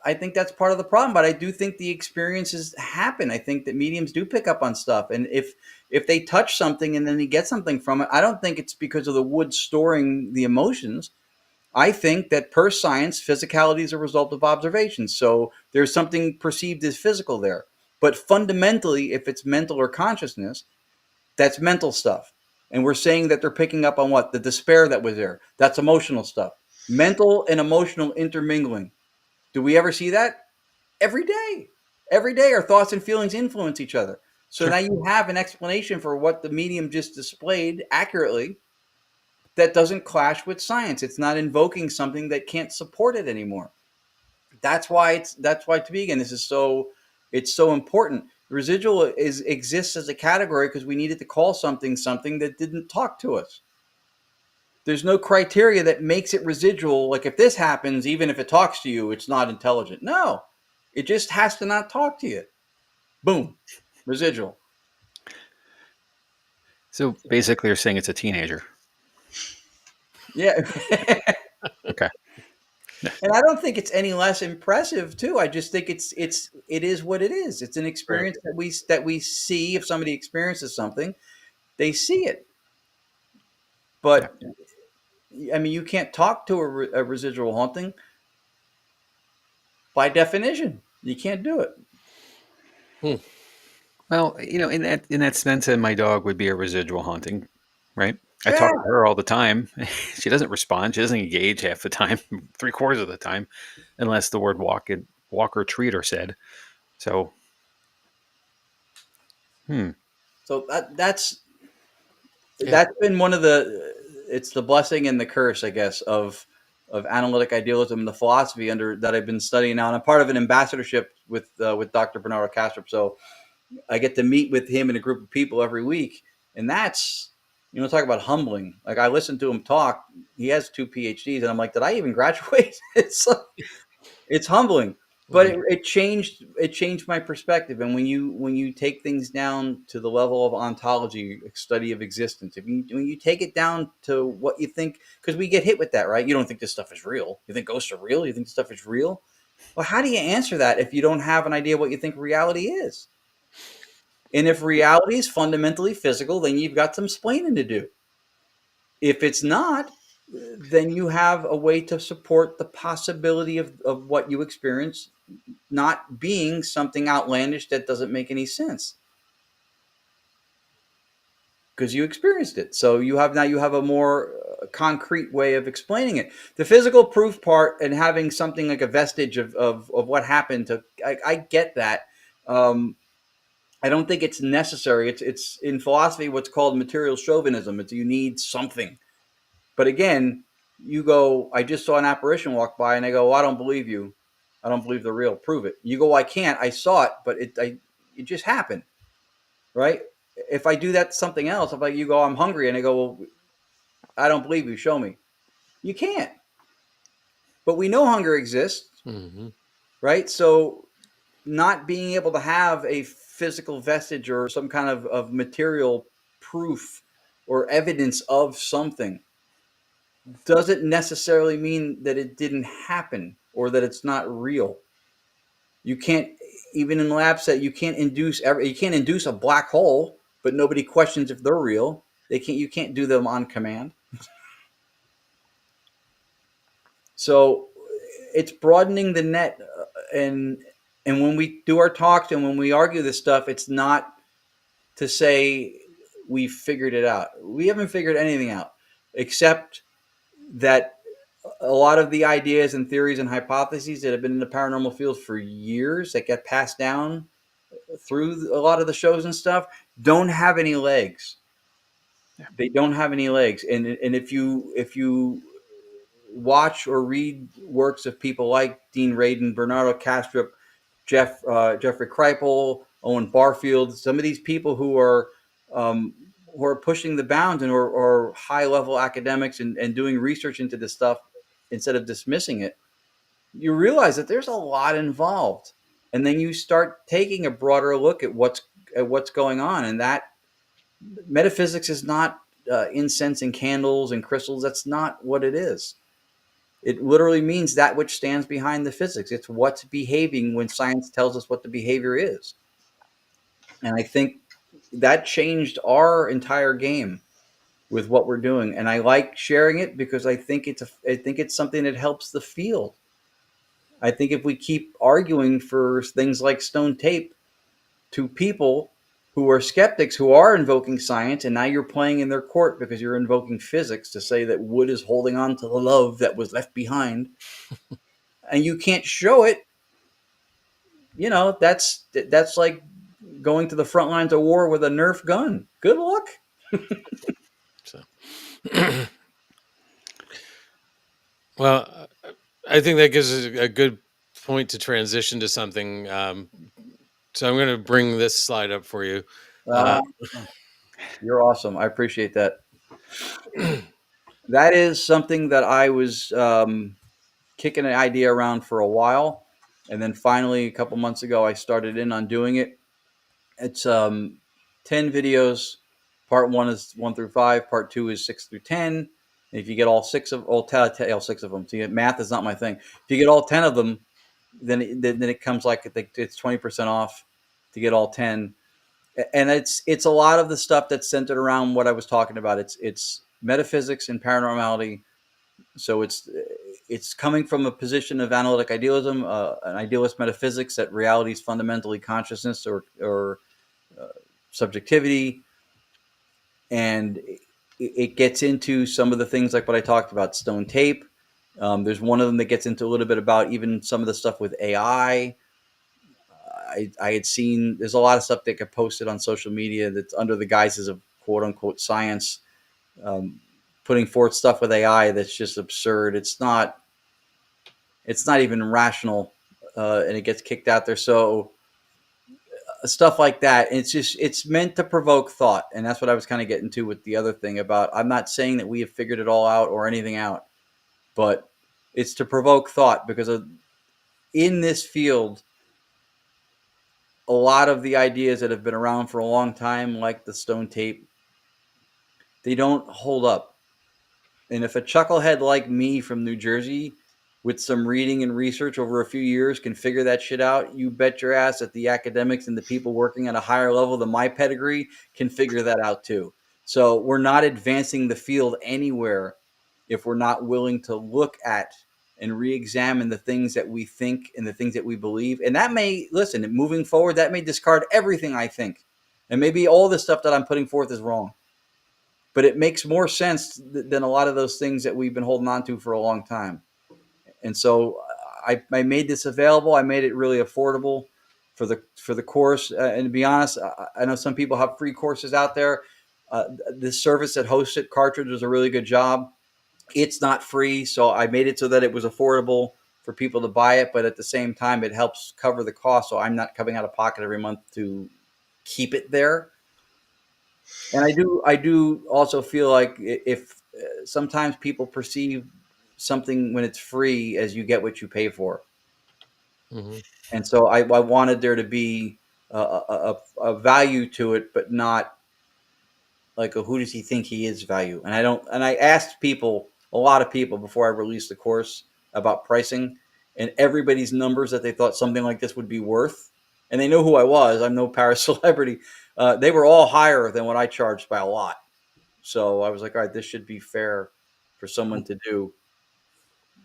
S4: I think that's part of the problem, but I do think the experiences happen. I think that mediums do pick up on stuff. And if they touch something and then they get something from it, I don't think it's because of the wood storing the emotions. I think that per science, physicality is a result of observation. So there's something perceived as physical there. But fundamentally, if it's mental or consciousness, that's mental stuff. And we're saying that they're picking up on what? The despair that was there. That's emotional stuff. Mental and emotional intermingling. Do we ever see that? Every day. Every day our thoughts and feelings influence each other. So now you have an explanation for what the medium just displayed accurately that doesn't clash with science. It's not invoking something that can't support it anymore. That's why to me again, it's so important. Residual exists as a category because we needed to call something that didn't talk to us. There's no criteria that makes it residual. Like if this happens, even if it talks to you, it's not intelligent. No, it just has to not talk to you. Boom, residual.
S2: So basically, you're saying it's a teenager.
S4: Yeah.
S2: Okay.
S4: And I don't think it's any less impressive, too. I just think it is what it is. It's an experience that we see. If somebody experiences something, they see it. But I mean, you can't talk to a residual haunting by definition. You can't do it.
S2: Well, in that sense, my dog would be a residual haunting, right? I
S4: Yeah.
S2: talk to her all the time. She doesn't respond. She doesn't engage half the time, 3/4 of the time, unless the word walk or treat are said. So,
S4: So that's been one of it's the blessing and the curse, I guess, of analytic idealism and the philosophy that I've been studying now. And I'm part of an ambassadorship with Dr. Bernardo Kastrup. So I get to meet with him and a group of people every week. And that's, talk about humbling. Like I listen to him talk. He has 2 PhDs and I'm like, did I even graduate? It's humbling. But it changed my perspective. And when you take things down to the level of ontology, study of existence, when you take it down to what you think, because we get hit with that, right? You don't think this stuff is real. You think ghosts are real. You think this stuff is real. Well, how do you answer that if you don't have an idea what you think reality is? And if reality is fundamentally physical, then you've got some explaining to do. If it's not, then you have a way to support the possibility of what you experience not being something outlandish that doesn't make any sense because you experienced it. So you have a more concrete way of explaining it. The physical proof part and having something like a vestige of what happened I get that. I don't think it's necessary. It's in philosophy what's called material chauvinism. It's you need something. But again, you go, I just saw an apparition walk by, and I go, well, I don't believe you. I don't believe they're real. Prove it. You go, I can't. I saw it, but it just happened, right? If I do that to something else, if you go, I'm hungry, and I go, well, I don't believe you. Show me. You can't. But we know hunger exists, right? So not being able to have a physical vestige or some kind of material proof or evidence of something doesn't necessarily mean that it didn't happen or that it's not real. You can't, even in lab set, you can't induce a black hole, but nobody questions if they're real. You can't do them on command. So it's broadening the net, and when we do our talks and when we argue this stuff, it's not to say we figured it out. We haven't figured anything out, except that a lot of the ideas and theories and hypotheses that have been in the paranormal field for years that get passed down through a lot of the shows and stuff don't have any legs. They don't have any legs. And if you watch or read works of people like Dean Radin, Bernardo Kastrup, Jeffrey Kripal, Owen Barfield, some of these people who are pushing the bounds and or high level academics and doing research into this stuff instead of dismissing it, you realize that there's a lot involved. And then you start taking a broader look at what's going on. And that metaphysics is not incense and candles and crystals. That's not what it is. It literally means that which stands behind the physics. It's what's behaving when science tells us what the behavior is. And I think that changed our entire game with what we're doing. And I like sharing it because I think it's something that helps the field. I think if we keep arguing for things like stone tape to people who are skeptics who are invoking science, and now you're playing in their court because you're invoking physics to say that wood is holding on to the love that was left behind, and you can't show it. That's like going to the front lines of war with a Nerf gun. Good luck.
S1: So, well, I think that gives us a good point to transition to something. So I'm going to bring this slide up for you.
S4: You're awesome. I appreciate that. That is something that I was kicking an idea around for a while, and then finally a couple months ago I started in on doing it. It's 10 videos. Part 1 is 1 through 5. Part 2 is 6 through 10. And if you get all 6 of all 6 of them, so math is not my thing. If you get all 10 of them, then it comes like it's 20% off to get all 10. And it's a lot of the stuff that's centered around what I was talking about. It's metaphysics and paranormality. So it's coming from a position of analytic idealism, an idealist metaphysics that reality is fundamentally consciousness or subjectivity, and it gets into some of the things like what I talked about, stone tape. There's one of them that gets into a little bit about even some of the stuff with AI. I had seen there's a lot of stuff that get posted on social media that's under the guises of quote unquote science, putting forth stuff with AI that's just absurd. It's not even rational, and it gets kicked out there. So stuff like that. It's meant to provoke thought, and that's what I was kind of getting to with the other thing about. I'm not saying that we have figured it all out or anything out, but it's to provoke thought because in this field, a lot of the ideas that have been around for a long time, like the stone tape, they don't hold up. And if a chucklehead like me from New Jersey with some reading and research over a few years can figure that shit out, you bet your ass that the academics and the people working at a higher level than my pedigree can figure that out too. So we're not advancing the field anywhere if we're not willing to look at and re-examine the things that we think and the things that we believe. And that may, listen, moving forward, that may discard everything I think. And maybe all the stuff that I'm putting forth is wrong. But it makes more sense than a lot of those things that we've been holding on to for a long time. And so I made this available. I made it really affordable for the course. And to be honest, I know some people have free courses out there. This service that hosts it, Cartridge, does a really good job. It's not free, so I made it so that it was affordable for people to buy it, but at the same time, it helps cover the cost, so I'm not coming out of pocket every month to keep it there. And I do also feel like if sometimes people perceive something when it's free as you get what you pay for. Mm-hmm. And so I wanted there to be a value to it, but not like who does he think he is value. And I asked a lot of people before I released the course about pricing, and everybody's numbers that they thought something like this would be worth. And they know who I was. I'm no para celebrity. They were all higher than what I charged by a lot. So I was like, all right, this should be fair for someone to do.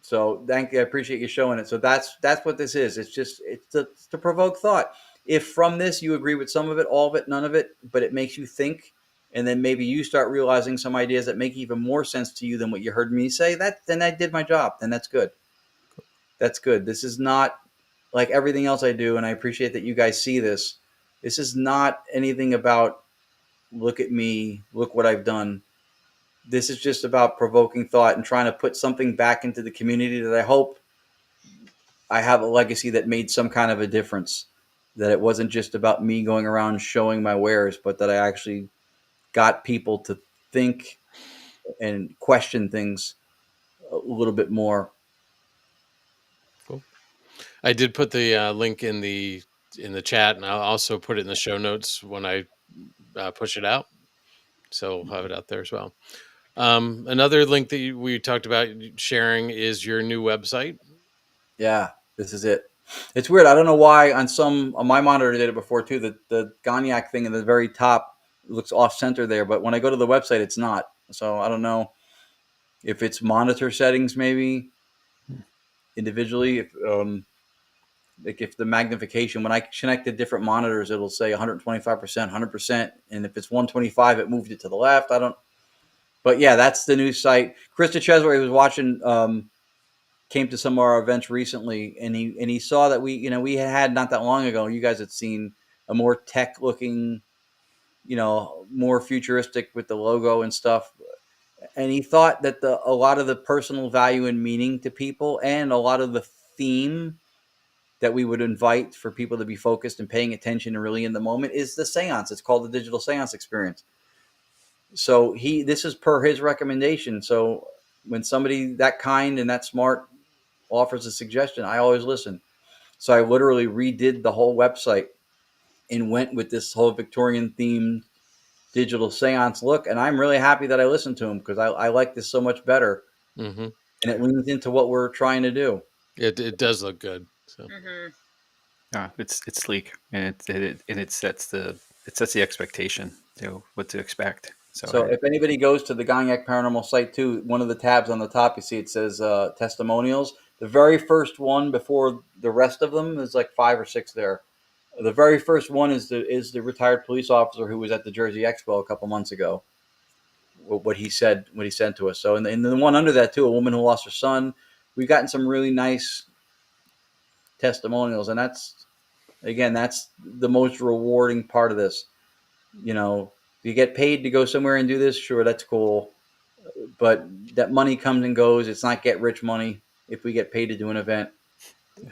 S4: So thank you. I appreciate you showing it. So that's what this is. It's to provoke thought. If from this you agree with some of it, all of it, none of it, but it makes you think, and then maybe you start realizing some ideas that make even more sense to you than what you heard me say, then I did my job. Then that's good. That's good. This is not like everything else I do, and I appreciate that you guys see this. This is not anything about look at me, look what I've done. This is just about provoking thought and trying to put something back into the community that I hope I have a legacy that made some kind of a difference, that it wasn't just about me going around showing my wares, but that I actually got people to think and question things a little bit more.
S1: Cool. I did put the link in the chat, and I'll also put it in the show notes when I push it out. So we'll have it out there as well. Another link that we talked about sharing is your new website.
S4: Yeah, this is it. It's weird. I don't know why on my monitor did it before too. The Jott-Nyx thing in the very top looks off center there, but when I go to the website, it's not. So I don't know if it's monitor settings maybe individually. like if the magnification, when I connected different monitors, it'll say 125%, 100%. And if it's 125, it moved it to the left. But yeah, that's the new site. Krista Chesway was watching, came to some of our events recently, and he saw that we had not that long ago, you guys had seen a more tech looking, more futuristic with the logo and stuff. And he thought that a lot of the personal value and meaning to people, and a lot of the theme that we would invite for people to be focused and paying attention and really in the moment, is the seance. It's called the Digital Séance Experience. So this is per his recommendation. So when somebody that kind and that smart offers a suggestion, I always listen. So I literally redid the whole website and went with this whole Victorian themed digital seance look. And I'm really happy that I listened to him, because I like this so much better.
S1: Mm-hmm.
S4: And it leans into what we're trying to do.
S1: It does look good. So
S2: It's sleek, and it sets the expectation, what to expect.
S4: So if anybody goes to the Gagnac Paranormal site too, one of the tabs on the top, you see it says testimonials. The very first one before the rest of them, is like 5 or 6 there. The very first one is the retired police officer who was at the Jersey Expo a couple months ago. What he said to us. So and the one under that too, a woman who lost her son. We've gotten some really nice testimonials, and that's the most rewarding part of this. You get paid to go somewhere and do this, sure, that's cool. But that money comes and goes. It's not get rich money if we get paid to do an event.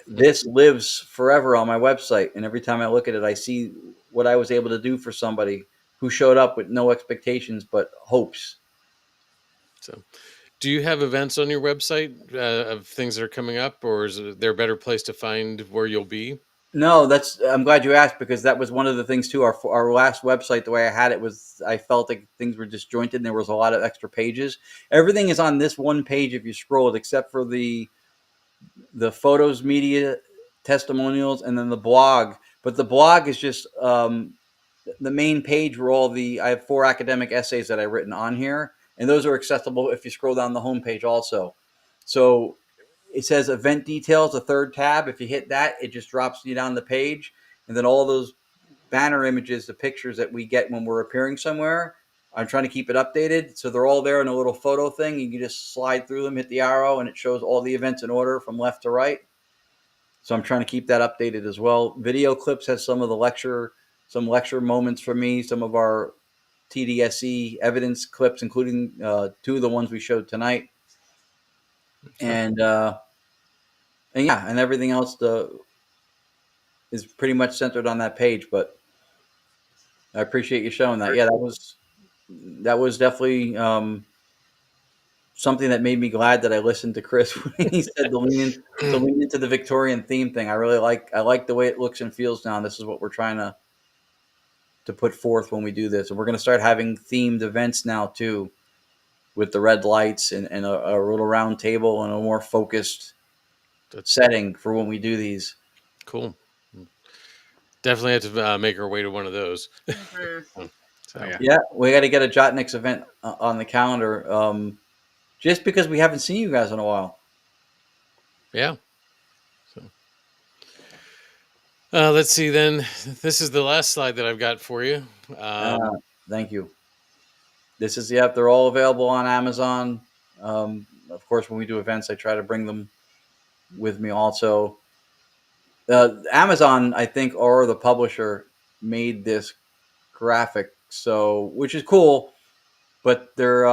S4: This lives forever on my website. And every time I look at it, I see what I was able to do for somebody who showed up with no expectations but hopes.
S1: So, do you have events on your website of things that are coming up, or is there a better place to find where you'll be?
S4: No, I'm glad you asked, because that was one of the things too. Our last website, the way I had it, was I felt like things were disjointed and there was a lot of extra pages. Everything is on this one page if you scroll it, except for the photos, media, testimonials, and then the blog. But the blog is just the main page where I have 4 academic essays that I've written on here, and those are accessible if you scroll down the homepage also. So it says event details, a third tab. If you hit that, it just drops you down the page. And then all those banner images, the pictures that we get when we're appearing somewhere, I'm trying to keep it updated. So they're all there in a little photo thing. You can just slide through them, hit the arrow, and it shows all the events in order from left to right. So I'm trying to keep that updated as well. Video clips has some lecture moments for me, some of our TDSE evidence clips, including 2 of the ones we showed tonight. And everything else is pretty much centered on that page. But I appreciate you showing that. Yeah, that was definitely something that made me glad that I listened to Chris when he said to lean into the Victorian theme thing. I like the way it looks and feels now. And this is what we're trying to put forth when we do this. And we're going to start having themed events now too, with the red lights and a little round table and a more focused setting for when we do these.
S1: Cool. Definitely have to make our way to one of those.
S4: Yeah, we got to get a Jott-Nyx event on the calendar, just because we haven't seen you guys in a while.
S1: Yeah. So, let's see then. This is the last slide that I've got for you.
S4: Thank you. This is, they're all available on Amazon. Of course, when we do events, I try to bring them with me also. Amazon, I think, or the publisher made this graphic, which is cool, but they're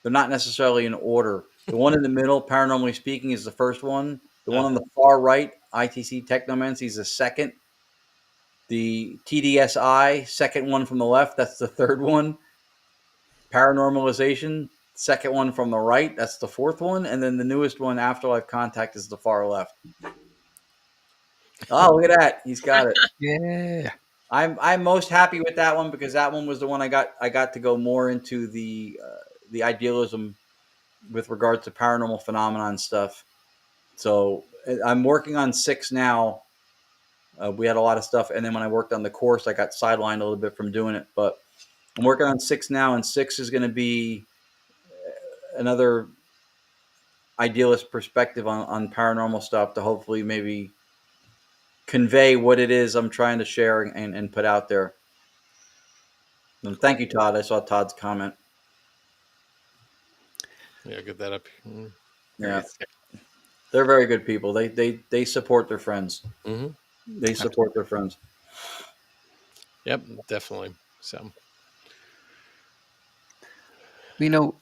S4: not necessarily in order. The one in the middle, Paranormally Speaking, is the first one. The one on the far right, ITC Technomancy, is the second. The TDSI, second one from the left, that's the third one. Paranormalization, second one from the right, that's the fourth one. And then the newest one, Afterlife Contact, is the far left. Oh, look at that. He's got it.
S2: Yeah.
S4: I'm most happy with that one, because that one was the one I got to go more into the idealism with regards to paranormal phenomenon stuff. So I'm working on 6 now. We had a lot of stuff, and then when I worked on the course, I got sidelined a little bit from doing it. But I'm working on 6 now, and 6 is going to be another idealist perspective on paranormal stuff, to hopefully maybe convey what it is I'm trying to share and put out there. And thank you, Todd. I saw Todd's comment.
S1: Yeah, get that up.
S4: Yeah, they're very good people. They support their friends.
S1: Mm-hmm.
S4: They support their friends.
S1: Yep, definitely. So,
S2: You know,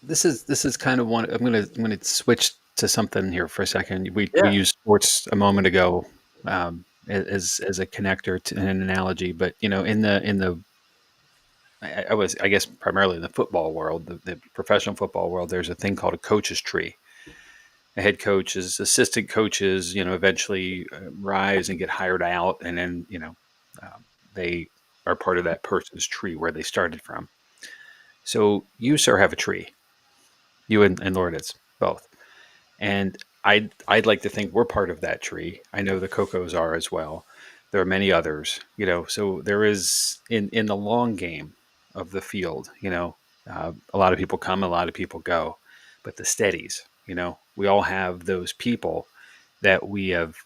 S2: this is kind of one. I'm gonna switch to something here for a second. We
S4: Yeah.
S2: used sports a moment ago as a connector to an analogy, but you know, in the I was, I guess, primarily in the football world, the professional football world. There's a thing called a coach's tree. A head coaches, assistant coaches, you know, eventually rise and get hired out, and then you know, they are part of that person's tree where they started from. So you, sir, have a tree. You and Lourdes both. And I'd like to think we're part of that tree. I know the Cocos are as well. There are many others, you know. So there is in the long game of the field, you know, a lot of people come, a lot of people go, but the steadies, you know, we all have those people that we have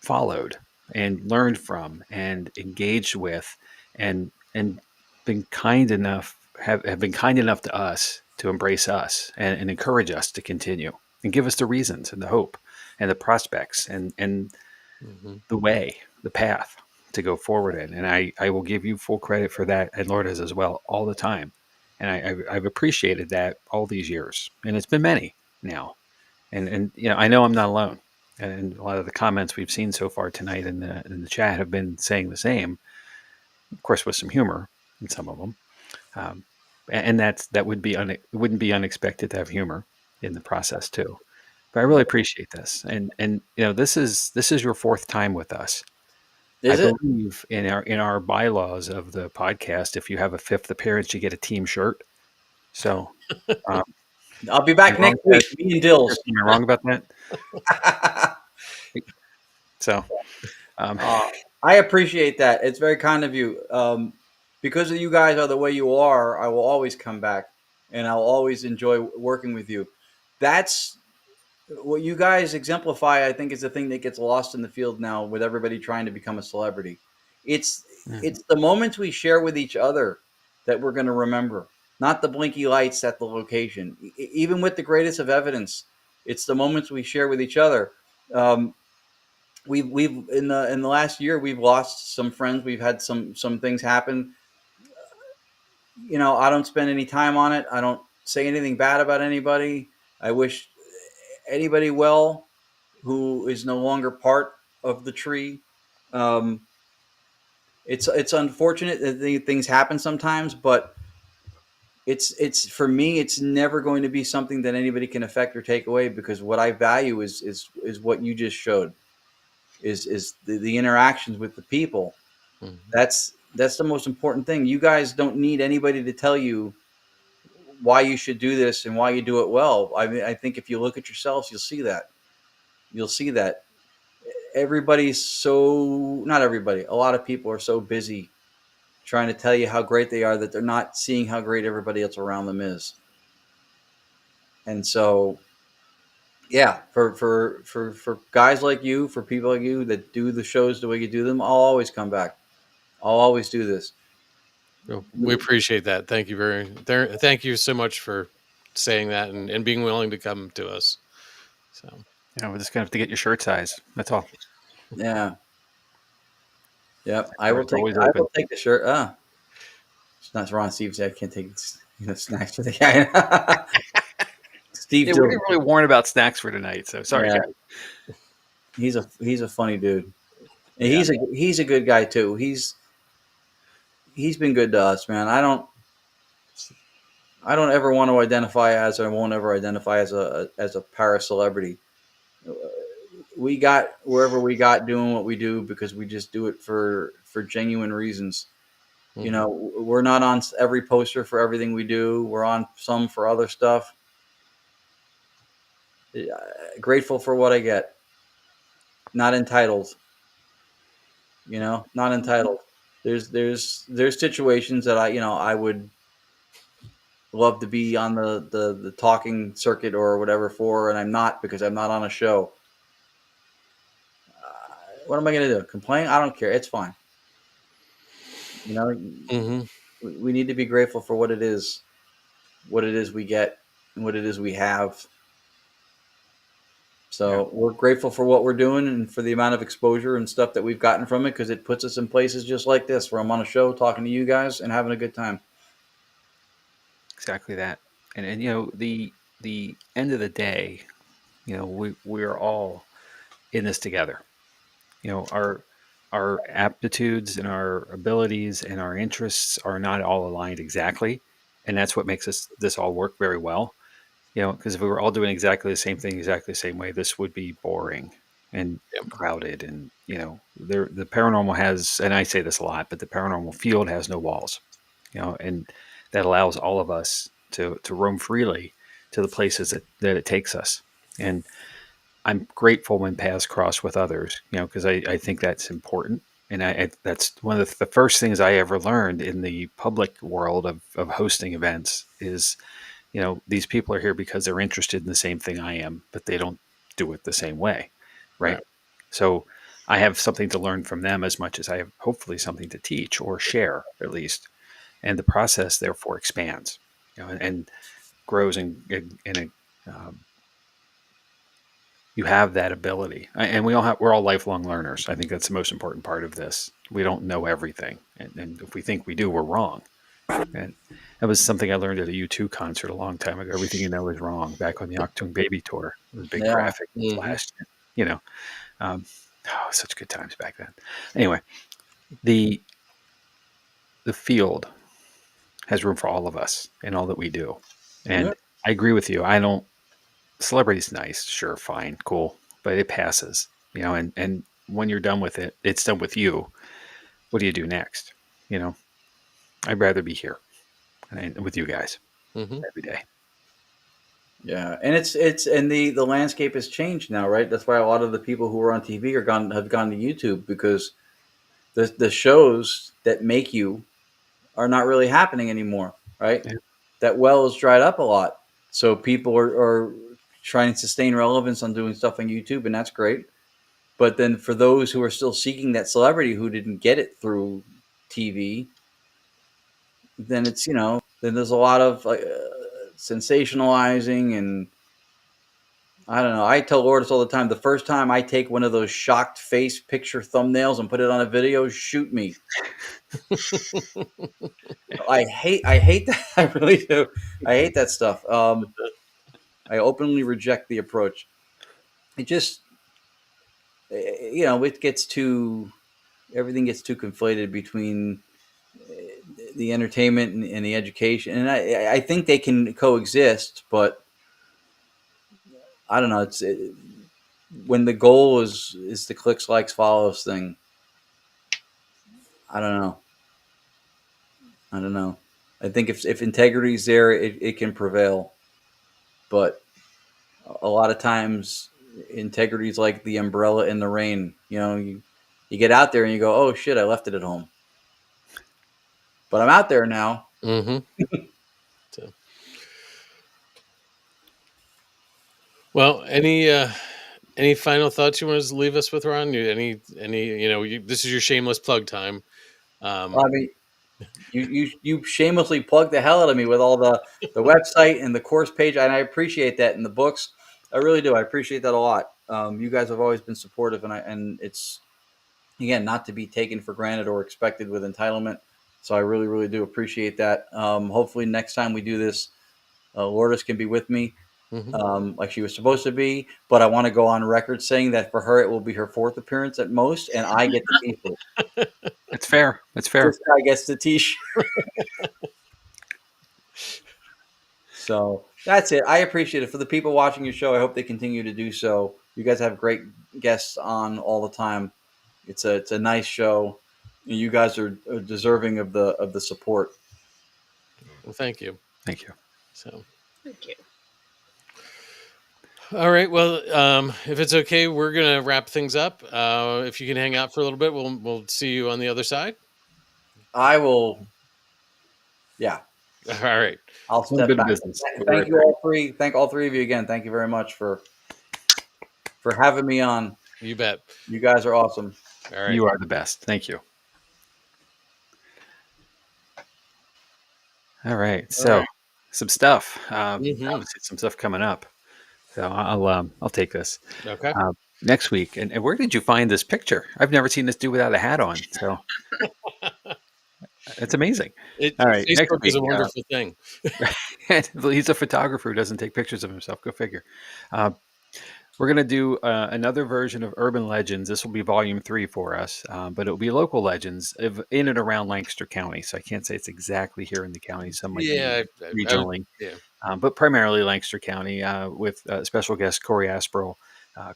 S2: followed and learned from and engaged with, and been kind enough have been kind enough to us to embrace us and encourage us to continue and give us the reasons and the hope and the prospects and the way, the path to go forward in. And I will give you full credit for that, and Lourdes as well, all the time. And I've appreciated that all these years, and it's been many now. And you know, I know I'm not alone. And a lot of the comments we've seen so far tonight in the chat have been saying the same, of course, with some humor in some of them. Um, and that wouldn't be unexpected to have humor in the process too. But I really appreciate this, and you know, this is your fourth time with us.
S4: Is
S2: I
S4: it?
S2: believe in our bylaws of the podcast, if you have a fifth appearance, you get a team shirt. So um,
S4: I'll be
S2: am I
S4: back
S2: wrong
S4: next
S2: with
S4: week. Me and Dills.
S2: that? Am I wrong about that? So um,
S4: I appreciate that. It's very kind of you. Because you guys are the way you are, I will always come back, and I'll always enjoy working with you. That's what you guys exemplify. I think is the thing that gets lost in the field now, with everybody trying to become a celebrity. It's it's the moments we share with each other that we're going to remember, not the blinky lights at the location. Even with the greatest of evidence, it's the moments we share with each other. Um, we've in the last year we've lost some friends. We've had some things happen. You know, I don't spend any time on it. I don't say anything bad about anybody. I wish anybody well who is no longer part of the tree. Um, it's unfortunate that things happen sometimes, but it's for me, it's never going to be something that anybody can affect or take away, because what I value is what you just showed, is the interactions with the people. That's the most important thing. You guys don't need anybody to tell you why you should do this and why you do it well. I mean, I think if you look at yourselves, you'll see that. You'll see that everybody's so, not everybody, a lot of people are so busy trying to tell you how great they are that they're not seeing how great everybody else around them is. And so, yeah, for guys like you, for people like you that do the shows the way you do them, I'll always come back. I'll always do this.
S1: Well, we appreciate that. Thank you so much for saying that and being willing to come to us. So,
S2: you know, we're just gonna have to get your shirt size. That's all.
S4: Yeah. Yep.
S2: Doors are always
S4: I
S2: open.
S4: will take the shirt. It's not Ron Steve said I can't take snacks for the guy. Steve
S2: Yeah, we didn't really warn about snacks for tonight, so sorry,
S4: Yeah.
S2: guys.
S4: He's a funny dude. And
S2: Yeah.
S4: he's a good guy too. He's been good to us, man. I don't ever want to identify as, or I won't ever identify as a para celebrity. We got wherever we got doing what we do because we just do it for genuine reasons. You know, we're not on every poster for everything we do. We're on some for other stuff. Grateful for what I get. Not entitled. You know, not entitled. There's situations that I would love to be on the talking circuit or whatever for, and I'm not, because I'm not on a show. What am I going to do? Complain? I don't care. It's fine. You know,
S1: Hmm.
S4: we need to be grateful for what it is we get, and what it is we have. So we're grateful for what we're doing and for the amount of exposure and stuff that we've gotten from it, because it puts us in places just like this, where I'm on a show talking to you guys and having a good time.
S2: Exactly that. And the end of the day, we're all in this together. Our aptitudes and our abilities and our interests are not all aligned exactly, and that's what makes this all work very well. Because if we were all doing exactly the same thing exactly the same way, this would be boring and
S1: Yep.
S2: crowded. And the paranormal has, and I say this a lot, but the paranormal field has no walls. And that allows all of us to roam freely to the places that it takes us. And I'm grateful when paths cross with others, because I think that's important. And that's one of the first things I ever learned in the public world of hosting events is, these people are here because they're interested in the same thing I am, but they don't do it the same way. Right.
S1: Right.
S2: So I have something to learn from them as much as I have hopefully something to teach or share at least. And the process therefore expands, and grows and you have that ability. And we're all lifelong learners. I think that's the most important part of this. We don't know everything. And if we think we do, we're wrong. And that was something I learned at a U2 concert a long time ago. Everything you know is wrong. Back on the Octung Baby tour, it was a big
S4: Yeah.
S2: graphic that flashed. Such good times back then. Anyway, the field has room for all of us and all that we do. And
S4: Yeah.
S2: I agree with you. I don't. Celebrity's nice, sure, fine, cool, but it passes. And when you're done with it, it's done with you. What do you do next? I'd rather be here and with you guys
S1: Hmm.
S2: every day.
S4: Yeah, and and the landscape has changed now, right? That's why a lot of the people who are on TV have gone to YouTube, because the shows that make you are not really happening anymore, right?
S2: Yeah.
S4: That well has dried up a lot, so people are trying to sustain relevance on doing stuff on YouTube, and that's great. But then for those who are still seeking that celebrity who didn't get it through TV, then then there's a lot of sensationalizing, and I don't know. I tell Lourdes all the time, the first time I take one of those shocked face picture thumbnails and put it on a video, shoot me. I hate that. I really do. I hate that stuff. I openly reject the approach. It just, it gets everything gets too conflated between the entertainment and the education. And I think they can coexist, but I don't know. When the goal is the clicks, likes, follows thing. I don't know. I don't know. I think if integrity is there, it can prevail. But a lot of times, integrity is like the umbrella in the rain. You get out there and you go, oh shit, I left it at home. But I'm out there now.
S1: Hmm. So, well, any final thoughts you want to leave us with, Ron? This is your shameless plug time.
S4: I mean, you shamelessly plug the hell out of me with all the website and the course page, and I appreciate that. And the books, I really do. I appreciate that a lot. You guys have always been supportive, and it's, again, not to be taken for granted or expected with entitlement. So I really, really do appreciate that. Hopefully next time we do this, Lourdes can be with me,
S1: Mhm.
S4: like she was supposed to be. But I want to go on record saying that for her, it will be her fourth appearance at most, and I get the T-shirt.
S2: That's fair. That's fair.
S4: This guy gets the T-shirt. So that's it. I appreciate it. For the people watching your show, I hope they continue to do so. You guys have great guests on all the time. It's a nice show. You guys are deserving of the support.
S1: Well, thank you.
S2: Thank you.
S1: So,
S3: Thank you.
S1: all right. Well, if it's okay, we're gonna wrap things up. If you can hang out for a little bit, we'll see you on the other side.
S4: I will. Yeah,
S1: All right.
S4: I'll
S2: A
S4: step
S2: little bit of
S4: back.
S2: business. We'll be
S4: Thank
S2: right
S4: you
S2: back.
S4: all three. Thank all three of you again. Thank you very much for having me on.
S1: You bet.
S4: You guys are awesome.
S1: All right.
S2: You are the best. Thank you. All right. So some stuff. Obviously, some stuff coming up. So I'll take this.
S1: Okay.
S2: Next week. And where did you find this picture? I've never seen this dude without a hat on. So it's amazing. All right. Next
S1: Facebook
S2: week.
S1: is a wonderful thing.
S2: He's a photographer who doesn't take pictures of himself. Go figure. We're going to do another version of Urban Legends. This will be volume 3 for us, but it will be local legends in and around Lancaster County. So I can't say it's exactly here in the county. Some might be regionally, but primarily Lancaster County with special guest Corey Asperl.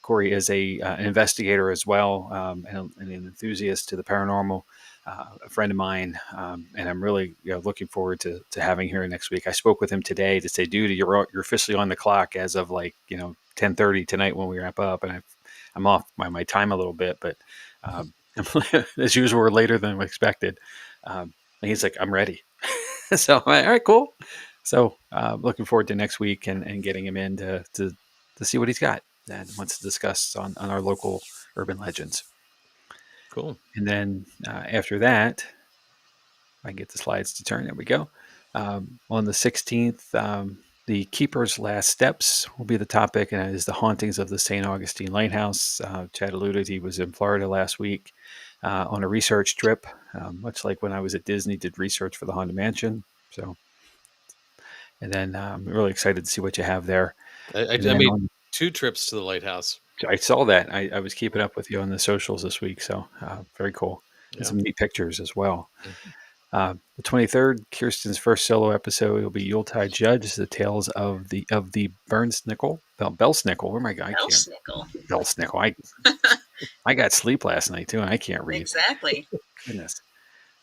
S2: Corey is an investigator as well, and an enthusiast to the paranormal. A friend of mine, and I'm really looking forward to having here next week. I spoke with him today to say, dude, you're officially on the clock as of 10:30 tonight when we wrap up, and I'm off my time a little bit, but as usual, we're later than expected. And he's like, I'm ready. So I'm like, all right, cool. So looking forward to next week and getting him in to see what he's got and wants to discuss on our local urban legends.
S1: Cool.
S2: And then after that, I can get the slides to turn. There we go. On the 16th, the Keeper's Last Steps will be the topic, and it is the hauntings of the St. Augustine Lighthouse. Chad alluded he was in Florida last week on a research trip, much like when I was at Disney, did research for the Haunted Mansion. So, and then I'm really excited to see what you have there.
S1: I made 2 trips to the lighthouse.
S2: I saw that. I was keeping up with you on the socials this week, so very cool. And some neat pictures as well. The 23rd, Kirstin's first solo episode will be Yuletide Judge, the tales of the Belsnickel. Where am I going? Belsnickel. I got sleep last night too, and I can't read.
S3: Exactly.
S2: Goodness.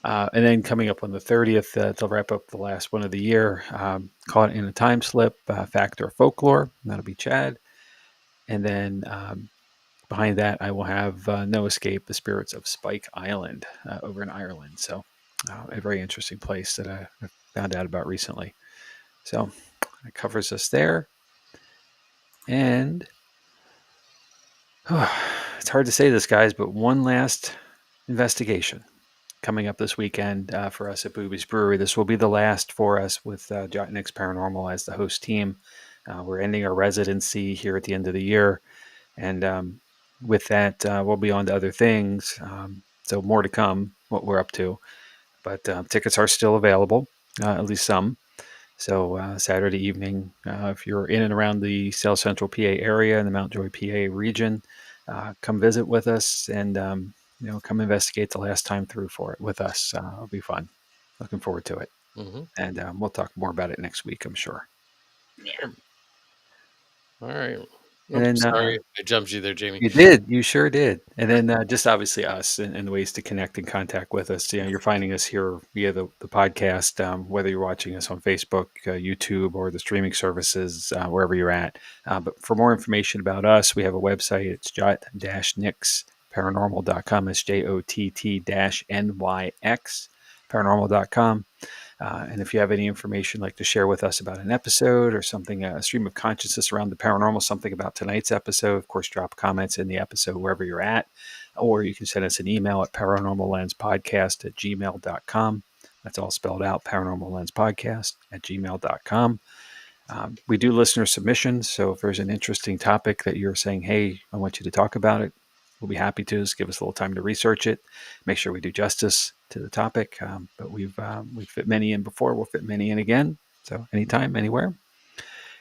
S2: And then coming up on the 30th, they'll wrap up the last one of the year, Caught in a Time Slip, Fact or Folklore. That'll be Chad. And then behind that, I will have No Escape, The Spirits of Spike Island over in Ireland. So a very interesting place that I found out about recently. So that covers us there. And it's hard to say this, guys, but one last investigation coming up this weekend for us at Booby's Brewery. This will be the last for us with Jott-Nyx Paranormal as the host team. We're ending our residency here at the end of the year. And with that, we'll be on to other things. So more to come, what we're up to. But tickets are still available, at least some. So Saturday evening, if you're in and around the South Central PA area and the Mount Joy, PA region, come visit with us and come investigate the last time through for it with us. It'll be fun. Looking forward to it.
S1: Mm-hmm.
S2: And we'll talk more about it next week, I'm sure.
S3: Yeah.
S1: All right.
S2: And then,
S1: sorry, I jumped you there, Jamie.
S2: You did. You sure did. And then just obviously us and the ways to connect and contact with us. You're finding us here via the podcast, whether you're watching us on Facebook, YouTube, or the streaming services, wherever you're at. But for more information about us, we have a website. It's Jott-Nyx paranormal.com. It's JOTT-NYX paranormal.com. And if you have any information you'd like to share with us about an episode or something, a stream of consciousness around the paranormal, something about tonight's episode, of course, drop comments in the episode wherever you're at, or you can send us an email at paranormallenspodcast@gmail.com. That's all spelled out, paranormallenspodcast@gmail.com. We do listener submissions, so if there's an interesting topic that you're saying, hey, I want you to talk about it, we'll be happy to. Just give us a little time to research it, make sure we do justice to the topic. But we've fit many in before. We'll fit many in again. So anytime, anywhere.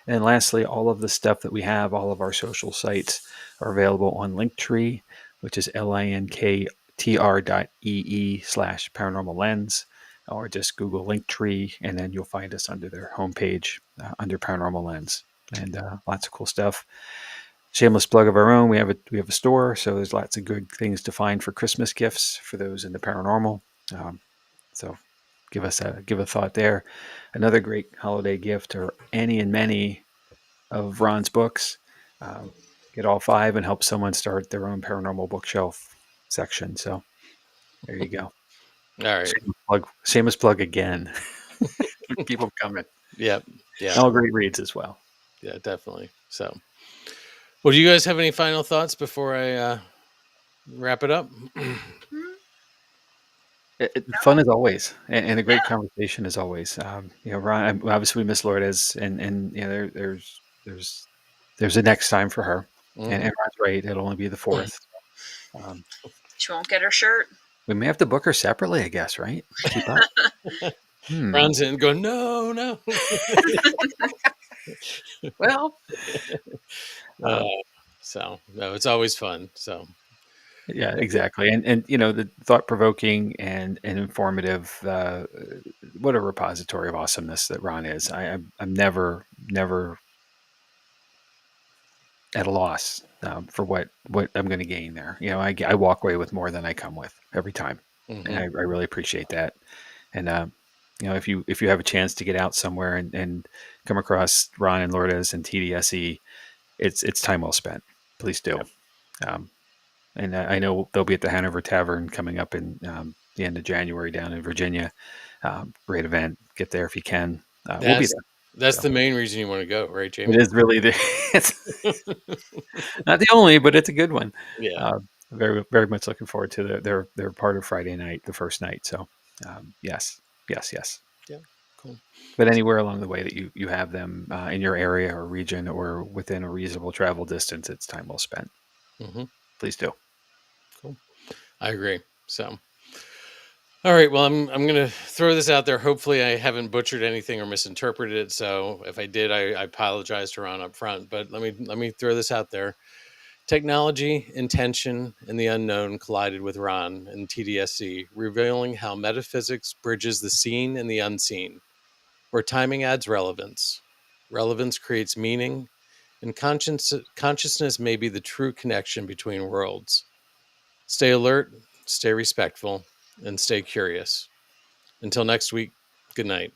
S2: And lastly, all of the stuff that we have, all of our social sites are available on Linktree, which is linktr.ee/paranormal lens, or just Google Linktree, and then you'll find us under their homepage under Paranormal Lens, and lots of cool stuff. Shameless plug of our own. We have a store, so there's lots of good things to find for Christmas gifts for those in the paranormal. So give a thought there. Another great holiday gift are any and many of Ron's books. Get all 5 and help someone start their own paranormal bookshelf section. So there you go.
S1: All right.
S2: Shameless plug again. Keep them coming.
S1: Yeah.
S2: All great reads as well.
S1: Yeah, definitely. So, Well, do you guys have any final thoughts before I wrap it up?
S2: Fun as always, and a great conversation as always. Ron, obviously we miss Lourdes, and there's a next time for her, and
S1: Mhm.
S2: Ron's right. It'll only be the 4th.
S3: She won't get her shirt.
S2: We may have to book her separately, I guess, right? Keep up.
S1: Ron's in going, no.
S2: Well,
S1: so no, it's always fun. So
S2: yeah, exactly, and the thought provoking and informative. What a repository of awesomeness that Ron is. I'm never at a loss for what I'm going to gain there. I walk away with more than I come with every time, and I really appreciate that. And if you have a chance to get out somewhere and come across Ron and Lourdes and TDSE, it's time well spent. Please do. And I know they'll be at the Hanover Tavern coming up in the end of January down in Virginia. Great event. Get there if you can. We'll be there.
S1: That's the main reason you want to go, right, Jamie?
S2: It is really it's not the only, but it's a good one.
S1: Yeah.
S2: Very, very much looking forward to their part of Friday night, the first night. So, yes.
S1: Yeah. Cool.
S2: But anywhere along the way that you have them in your area or region or within a reasonable travel distance, it's time well spent. Please do.
S1: Cool. I agree. So, all right. Well, I'm going to throw this out there. Hopefully, I haven't butchered anything or misinterpreted it. So, if I did, I apologize to Ron up front. But let me throw this out there. Technology, intention, and the unknown collided with Ron and TDSC, revealing how metaphysics bridges the seen and the unseen, where timing adds relevance. Relevance creates meaning, and consciousness may be the true connection between worlds. Stay alert, stay respectful, and stay curious. Until next week, good night.